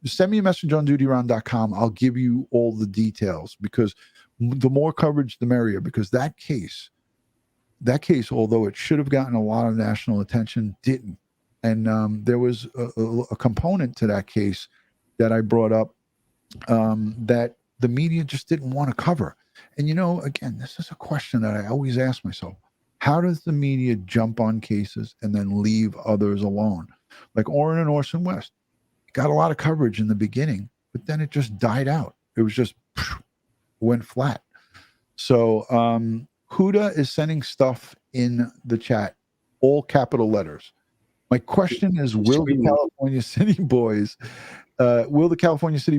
Send me a message on dutyron.com. I'll give you all the details, because the more coverage, the merrier, because that case, although it should have gotten a lot of national attention, didn't. And there was a component to that case that I brought up that the media just didn't want to cover. And, again, this is a question that I always ask myself. How does the media jump on cases and then leave others alone? Like Orrin and Orson West got a lot of coverage in the beginning, but then it just died out. It was just went flat. So Huda is sending stuff in the chat, all capital letters. My question is, will the California City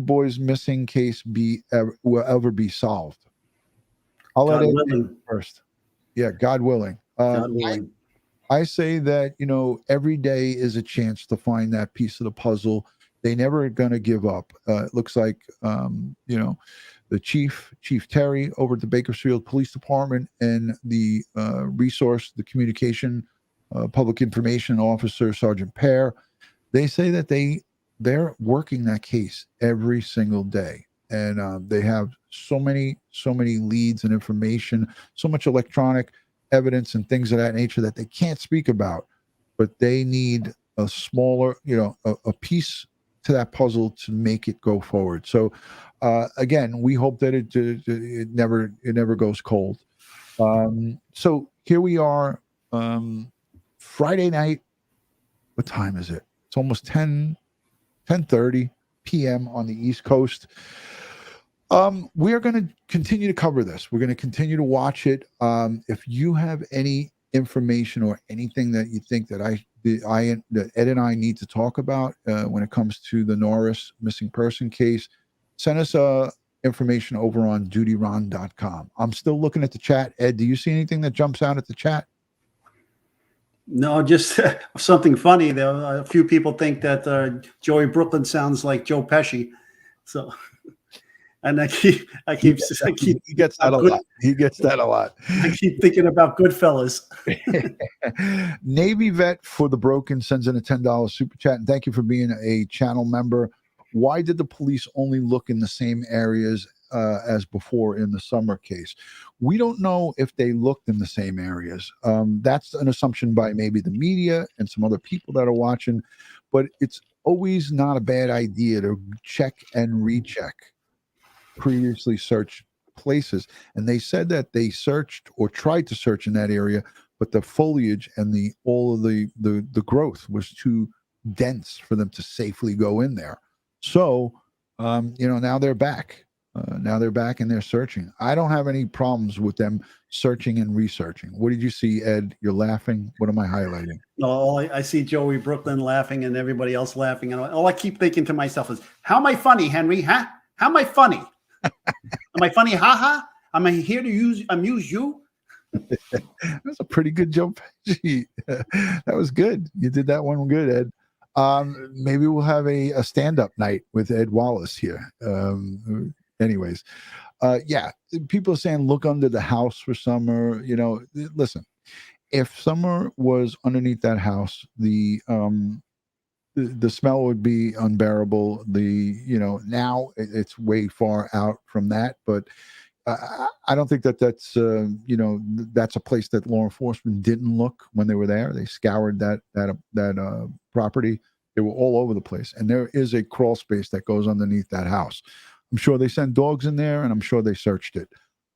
Boys missing case will ever be solved? I'll let Ed first. Yeah, God willing. God willing. I say that, every day is a chance to find that piece of the puzzle. They never are going to give up. It looks like, the Chief Terry over at the Bakersfield Police Department and the the communication, public information officer, Sergeant Pear, they say that they're working that case every single day. And they have so many leads and information, so much electronic evidence and things of that nature that they can't speak about, but they need a smaller, a piece to that puzzle to make it go forward. So again, we hope that it never goes cold. So here we are, Friday night. What time is it? It's almost 10:30 p.m. on the East Coast. We are going to continue to cover this. We're going to continue to watch it. If you have any information or anything that you think that that Ed and I need to talk about when it comes to the Norris missing person case, send us information over on dutyron.com. I'm still looking at the chat. Ed, do you see anything that jumps out at the chat? No, just something funny. There, a few people think that Joey Brooklyn sounds like Joe Pesci. So, and he gets that a lot. He gets that a lot. I keep thinking about Goodfellas. Navy Vet for the Broken sends in a $10 super chat, and thank you for being a channel member. Why did the police only look in the same areas as before in the Summer case? We don't know if they looked in the same areas. That's an assumption by maybe the media and some other people that are watching, but it's always not a bad idea to check and recheck previously searched places. And they said that they searched or tried to search in that area, but the foliage and all of the growth was too dense for them to safely go in there. So, now they're back. Now they're back and they're searching. I don't have any problems with them searching and researching. What did you see, Ed? You're laughing. What am I highlighting? No, I see Joey Brooklyn laughing and everybody else laughing. And all I keep thinking to myself is, how am I funny, Henry? Huh? How am I funny? Am I funny? Ha? Am I here to amuse you? That's a pretty good jump. That was good. You did that one good, Ed. Maybe we'll have a stand-up night with Ed Wallace here. anyways, yeah, people are saying look under the house for Summer. You know, listen, if Summer was underneath that house, the smell would be unbearable. Now it's way far out from that, but I don't think that's that's a place that law enforcement didn't look when they were there. They scoured that property. They were all over the place, and there is a crawl space that goes underneath that house. I'm sure they sent dogs in there, and I'm sure they searched it.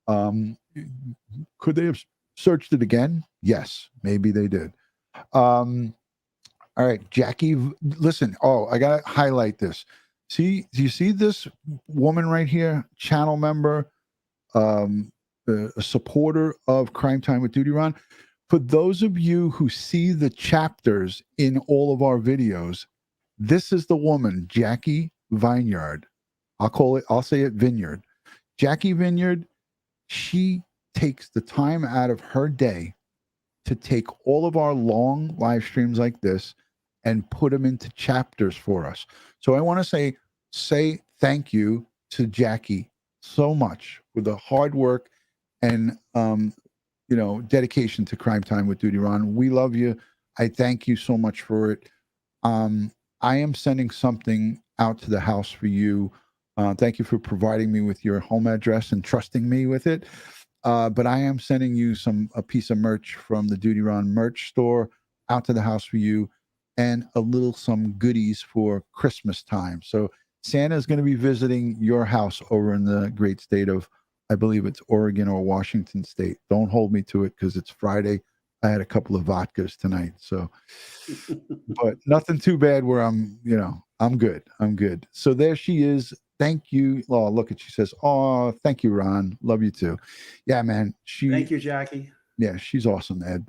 Could they have searched it again? Yes, maybe they did. All right, Jackie, listen. Oh, I gotta highlight this. Do you see this woman right here? Channel member. A supporter of Crime Time with Dutyron. For those of you who see the chapters in all of our videos, this is the woman, Jackie Vineyard. I'll say it Vineyard. Jackie Vineyard, she takes the time out of her day to take all of our long live streams like this and put them into chapters for us. So I want to say thank you to Jackie so much with the hard work and dedication to Crime Time with Dutyron. We love you. I thank you so much for it. I am sending something out to the house for you. Thank you for providing me with your home address and trusting me with it. But I am sending you a piece of merch from the Dutyron merch store out to the house for you, and some goodies for Christmas time. So Santa is going to be visiting your house over in the great state of, I believe it's Oregon or Washington State. Don't hold me to it because it's Friday. I had a couple of vodkas tonight, so but nothing too bad where I'm good. I'm good. So there she is. Thank you. Oh, look at, she says, "Oh, thank you, Ron. Love you too." Yeah, man. Thank you, Jackie. Yeah, she's awesome, Ed.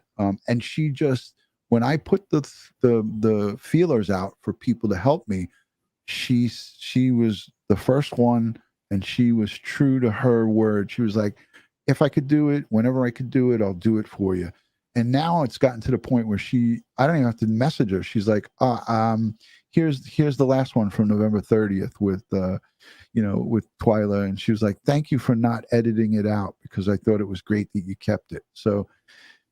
And she just, when I put the feelers out for people to help me, she was the first one, and she was true to her word. She was like, if I could do it, whenever I could do it, I'll do it for you. And now it's gotten to the point where I don't even have to message her. She's like, here's the last one from November 30th with Twyla. And she was like, thank you for not editing it out, because I thought it was great that you kept it. So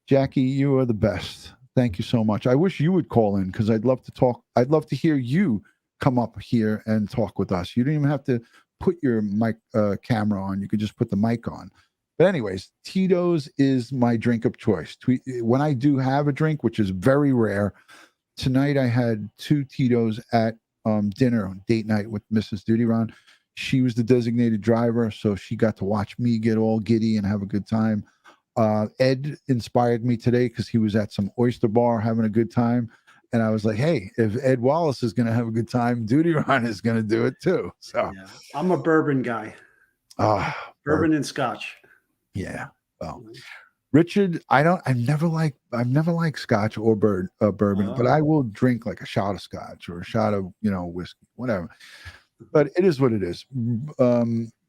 Jackie, you are the best. Thank you so much. I wish you would call in, because I'd love to talk. I'd love to hear you come up here and talk with us. You don't even have to put your mic camera on. You could just put the mic on. But anyways, Tito's is my drink of choice. When I do have a drink, which is very rare, tonight I had 2 Tito's at dinner, date night with Mrs. Dutyron. She was the designated driver, so she got to watch me get all giddy and have a good time. Ed inspired me today because he was at some oyster bar having a good time. And I was like, hey, if Ed Wallace is going to have a good time, Dutyron is going to do it too. So yeah, I'm a bourbon guy. Bourbon and scotch. Yeah. Well, Richard, I've never liked scotch or bourbon, but I will drink like a shot of scotch or a shot of, whiskey, whatever. But it is what it is.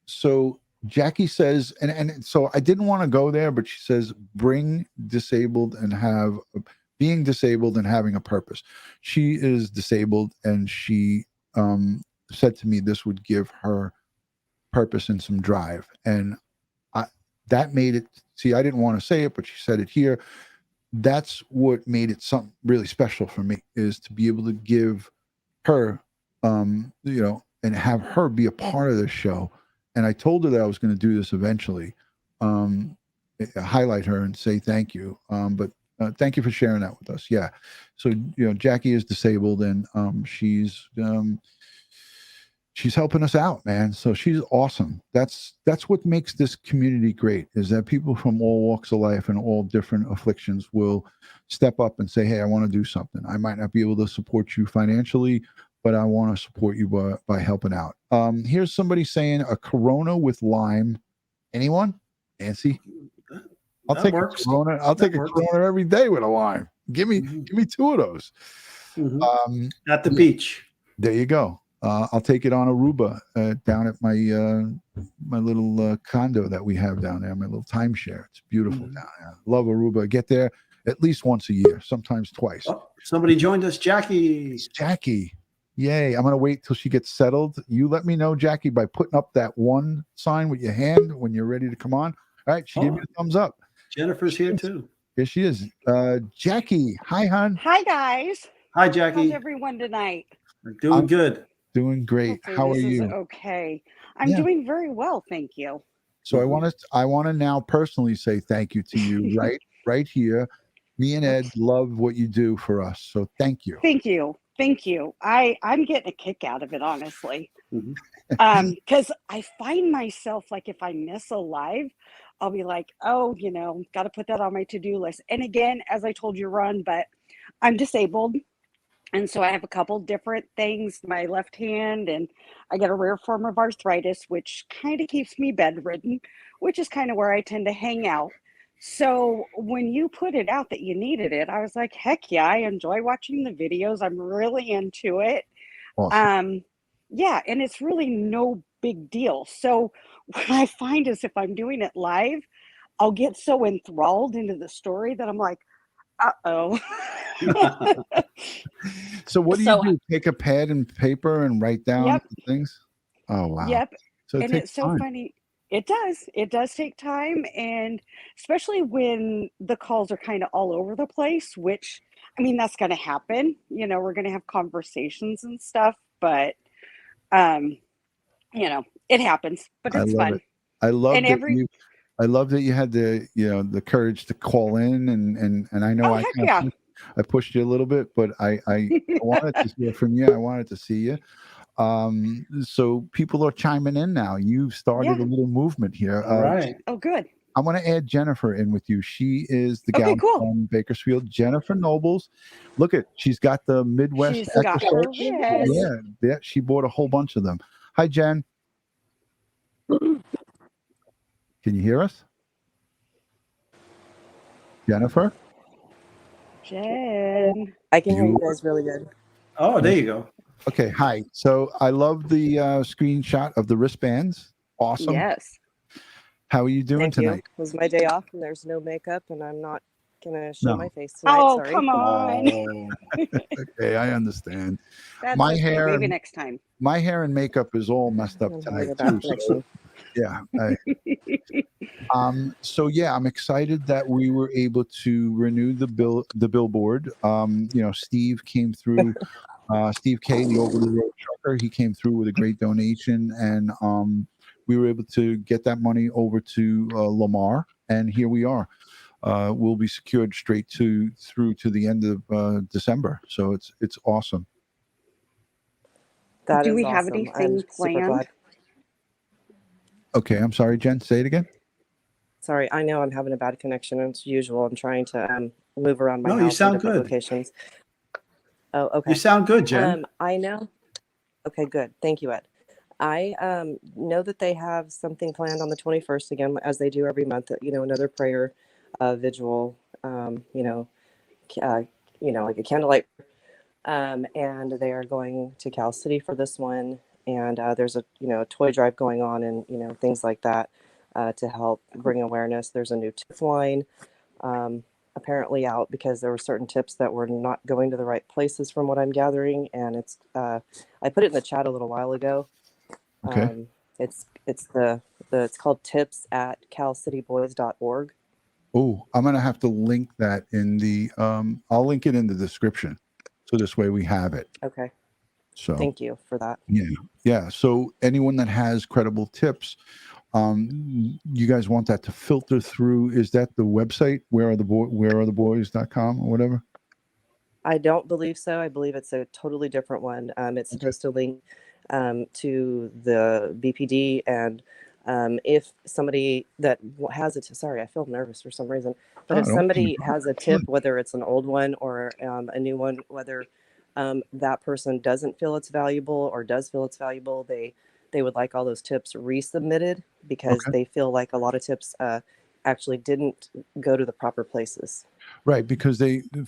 So Jackie says, and so I didn't want to go there, but she says, being disabled and having a purpose. She is disabled, and she said to me this would give her purpose and some drive. And that made it, see, I didn't want to say it, but she said it here. That's what made it something really special for me, is to be able to give her, and have her be a part of this show. And I told her that I was going to do this eventually, highlight her and say thank you. But thank you for sharing that with us. Yeah. So, Jackie is disabled, and she's helping us out, man. So she's awesome. That's what makes this community great, is that people from all walks of life and all different afflictions will step up and say, hey, I want to do something. I might not be able to support you financially, but I want to support you by helping out. Here's somebody saying a Corona with lime. Anyone? Nancy? I'll take a Corona. I'll take a Corona every day with a lime. Give me 2 of those. Mm-hmm. At the beach. There you go. I'll take it on Aruba down at my my little condo that we have down there, my little timeshare. It's beautiful down there. Love Aruba. Get there at least once a year, sometimes twice. Oh, somebody joined us, Jackie. It's Jackie. Yay. I'm going to wait till she gets settled. You let me know, Jackie, by putting up that one sign with your hand when you're ready to come on. All right. She gave me a thumbs up. Jennifer's here too. Here she is. Jackie. Hi, hon. Hi, guys. Hi, Jackie. How's everyone tonight? We're doing good. Doing great. Hopefully How are this is you? okay. I'm doing very well, thank you. So I want to now personally say thank you to you right here. Me and Ed love what you do for us. So thank you. Thank you. Thank you. I'm getting a kick out of it, honestly. Because I find myself, like, if I miss a live, I'll be like, oh, got to put that on my to-do list. And again, as I told you, Ron, but I'm disabled. And so I have a couple different things, my left hand, and I get a rare form of arthritis, which kind of keeps me bedridden, which is kind of where I tend to hang out. So when you put it out that you needed it, I was like, heck yeah, I enjoy watching the videos. I'm really into it. Awesome. Yeah, and it's really no big deal. So what I find is if I'm doing it live, I'll get so enthralled into the story that I'm like, uh-oh. So what do you do? Take a pad and paper and write down things? Oh, wow. Yep. So and it's so funny. It does take time, and especially when the calls are kind of all over the place, which, I mean, that's going to happen. We're going to have conversations and stuff, but, it happens, but it's fun. I love that you had the courage to call in, and I know I pushed you a little bit, but I wanted to hear from you. I wanted to see you. So people are chiming in now. You've started a little movement here. Right. Oh, good. I want to add Jennifer in with you. She is the gal from Bakersfield, Jennifer Nobles. Look she's got the Midwest. She's got her whiz. Yeah, she bought a whole bunch of them. Hi, Jen. Can you hear us? Jennifer? Jen. I can hear you guys really good. Oh, there you go. Okay, hi. So I love the screenshot of the wristbands. Awesome. Yes. How are you doing tonight? It was my day off, and there's no makeup, and I'm not going to show my face tonight. Oh, sorry. come on. Okay, I understand. That's my okay. hair, Maybe next time. My hair and makeup is all messed up tonight too. So, yeah. So yeah, I'm excited that we were able to renew the billboard. Steve came through. Steve K, the over the road trucker, he came through with a great donation, and we were able to get that money over to Lamar, and here we are. We'll be secured straight through to the end of December, so it's awesome. Do we have anything planned? Okay, I'm sorry, Jen. Say it again. Sorry, I know I'm having a bad connection as usual. I'm trying to move around my house. No, you sound to different good. Locations. Oh, okay. You sound good, Jen. I know. Okay, good. Thank you, Ed. I know that they have something planned on the 21st again, as they do every month. Another prayer vigil. Like a candlelight. And they are going to Cal City for this one. And there's a toy drive going on, and things like that to help bring awareness. There's a new tip line. Apparently out because there were certain tips that were not going to the right places from what I'm gathering, and it's I put it in the chat a little while ago. Okay. It's called tips at calcityboys.org. Oh, I'm gonna have to link that in the I'll link it in the description, so this way we have it. Okay. So thank you for that. Yeah. So anyone that has credible tips, you guys want that to filter through? Is that the website? wherearetheboys.com or whatever? I don't believe so. I believe it's a totally different one. It's supposed to link to the BPD, and if somebody that has it, sorry, I feel nervous for some reason, but if somebody has a tip, whether it's an old one or a new one, whether that person doesn't feel it's valuable or does feel it's valuable, they would like all those tips resubmitted because they feel like a lot of tips actually didn't go to the proper places. Right, because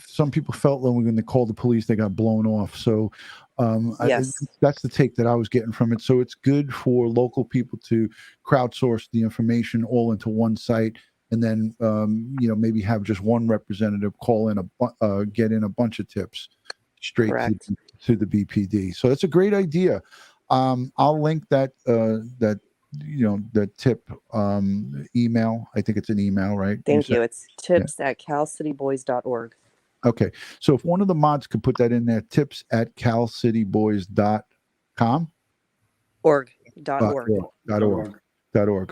some people felt that when they called the police, they got blown off. So that's the take that I was getting from it. So it's good for local people to crowdsource the information all into one site, and then maybe have just one representative call in get in a bunch of tips straight. to the BPD. So it's a great idea. I'll link that the tip email. I think it's an email, right? Thank you. It's tips@calcityboys.org. Okay. So if one of the mods could put that in there, tips@calcityboys.com. Org.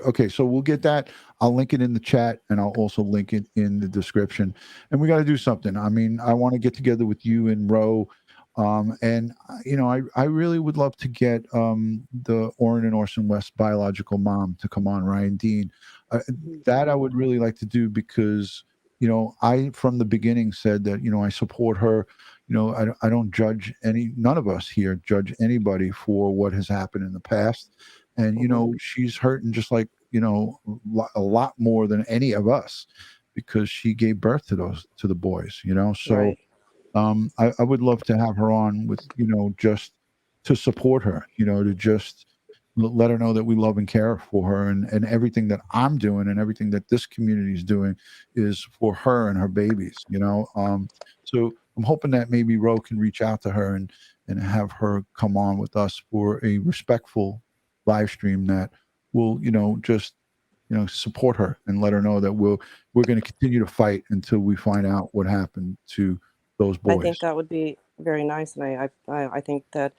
Okay, so we'll get that. I'll link it in the chat, and I'll also link it in the description. And we got to do something. I mean, I want to get together with you and Ro, and I really would love to get the Orrin and Orson West biological mom to come on, Ryan Dean. That I would really like to do because I from the beginning said that I support her. I don't judge none of us here judge anybody for what has happened in the past. And, she's hurting just like, a lot more than any of us because she gave birth to the boys, So Right. I would love to have her on with, just to support her, to just let her know that we love and care for her and everything that I'm doing and everything that this community is doing is for her and her babies, So I'm hoping that maybe Ro can reach out to her and have her come on with us for a respectful live stream that will, just, support her and let her know that we're going to continue to fight until we find out what happened to those boys. I think that would be very nice, and I think that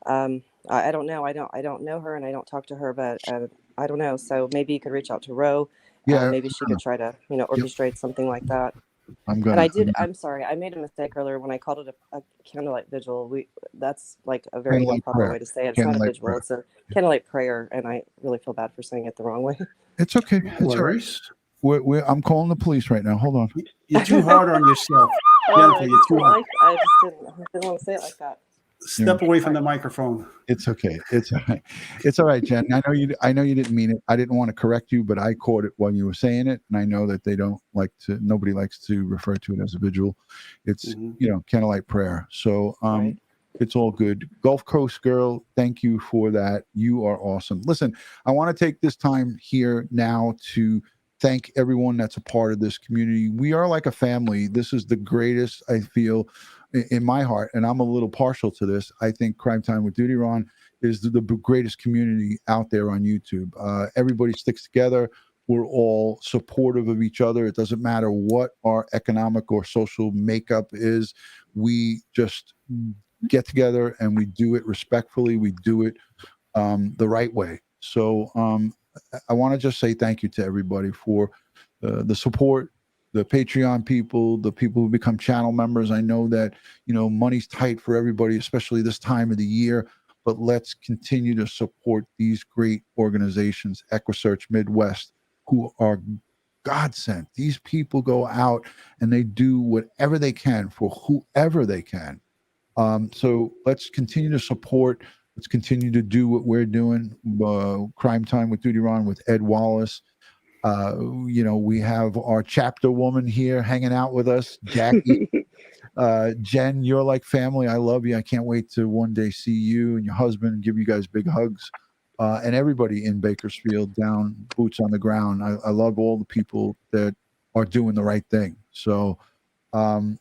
I don't know. I don't know her, and I don't talk to her, but I don't know. So maybe you could reach out to Ro. Yeah, maybe she could try to orchestrate something like that. I'm sorry, I made a mistake earlier when I called it a candlelight vigil. That's like a very improper way to say it. It's not a vigil, it's a candlelight prayer, and I really feel bad for saying it the wrong way. It's okay. It's all right. I'm calling the police right now. Hold on. You're too hard on yourself. Jennifer, you're too hard. I just didn't want to say it like that. Step away from the microphone. It's okay. It's all right. It's all right, Jen. I know you didn't mean it. I didn't want to correct you, but I caught it while you were saying it, and I know that nobody likes to refer to it as a vigil. It's candlelight prayer. So Right. It's all good. Gulf Coast girl, thank you for that. You are awesome. Listen, I want to take this time here now to thank everyone that's a part of this community. We are like a family. This is the greatest, I feel, in my heart, and I'm a little partial to this. I think Crime Time with Dutyron is the greatest community out there on YouTube. Everybody sticks together. We're all supportive of each other. It doesn't matter what our economic or social makeup is. We just get together and we do it respectfully. We do it the right way. So I want to just say thank you to everybody for the support, the Patreon people, the people who become channel members. I know that, money's tight for everybody, especially this time of the year, but let's continue to support these great organizations, EquiSearch Midwest, who are God sent. These people go out and they do whatever they can for whoever they can. So let's continue to support. Let's continue to do what we're doing. Crime Time with Dutyron with Ed Wallace. We have our chapter woman here hanging out with us, Jackie. Jen, you're like family. I love you. I can't wait to one day see you and your husband and give you guys big hugs. And everybody in Bakersfield down, boots on the ground. I love all the people that are doing the right thing. So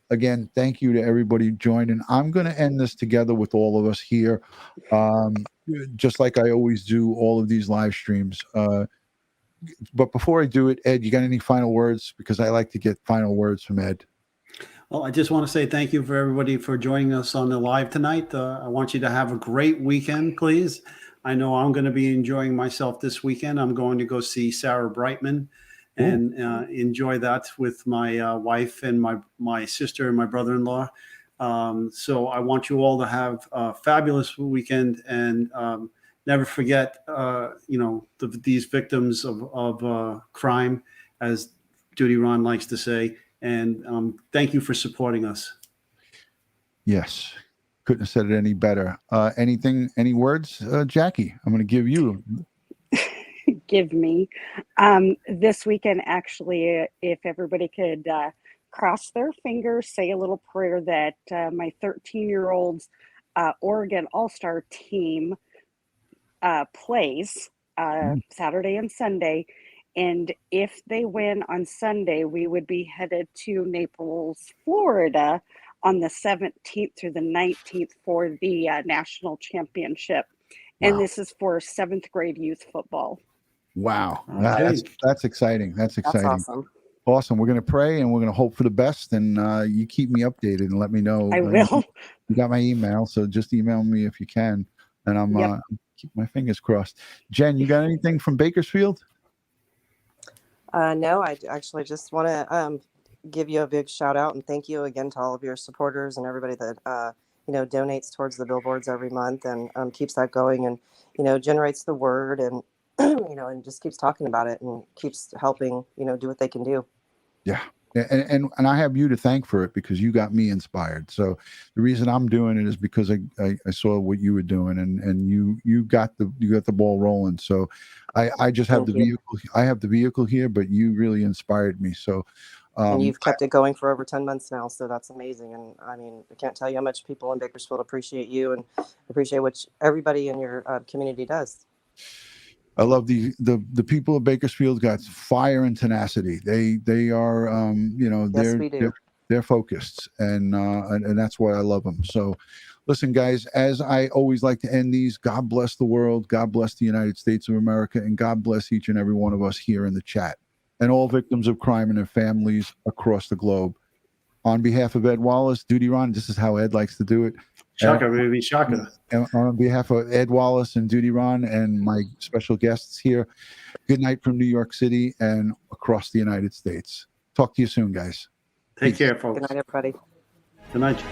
again, thank you to everybody joining. I'm going to end this together with all of us here, just like I always do all of these live streams. But before I do it, Ed, you got any final words? Because I like to get final words from Ed. Well, I just want to say thank you for everybody for joining us on the live tonight. I want you to have a great weekend, please. I know I'm going to be enjoying myself this weekend. I'm going to go see Sarah Brightman and enjoy that with my wife and my sister and my brother-in-law. So I want you all to have a fabulous weekend and never forget, these victims of crime, as Dutyron likes to say. And thank you for supporting us. Yes. Couldn't have said it any better. Any words, Jackie? I'm going to give you. Give me. This weekend, actually, if everybody could cross their fingers, say a little prayer that my 13-year-old's Oregon All-Star team plays Saturday and Sunday. And if they win on Sunday, we would be headed to Naples, Florida on the 17th through the 19th for the national championship. And this is for 7th grade youth football. Wow. Okay. That's exciting. That's exciting. That's awesome. Awesome. We're going to pray and we're going to hope for the best. And you keep me updated and let me know. I will. You got my email, so just email me if you can. And I'm keep my fingers crossed. Jen, you got anything from Bakersfield? No, I actually just want to give you a big shout out and thank you again to all of your supporters and everybody that donates towards the billboards every month and keeps that going and generates the word and and just keeps talking about it and keeps helping do what they can do. Yeah. And I have you to thank for it because you got me inspired. So the reason I'm doing it is because I saw what you were doing and you got the ball rolling. So I just have vehicle. I have the vehicle here, but you really inspired me. So and you've kept it going for over 10 months now. So that's amazing. And I mean, I can't tell you how much people in Bakersfield appreciate you and appreciate what everybody in your community does. I love the people of Bakersfield got fire and tenacity. They are they're focused and that's why I love them. So listen, guys, as I always like to end these, God bless the world, God bless the United States of America, and God bless each and every one of us here in the chat and all victims of crime and their families across the globe. On behalf of Ed Wallace, Dutyron, this is how Ed likes to do it. Shaka, baby, shaka. And on behalf of Ed Wallace and Dutyron and my special guests here, good night from New York City and across the United States. Talk to you soon, guys. Take care, folks. Good night, everybody. Good night.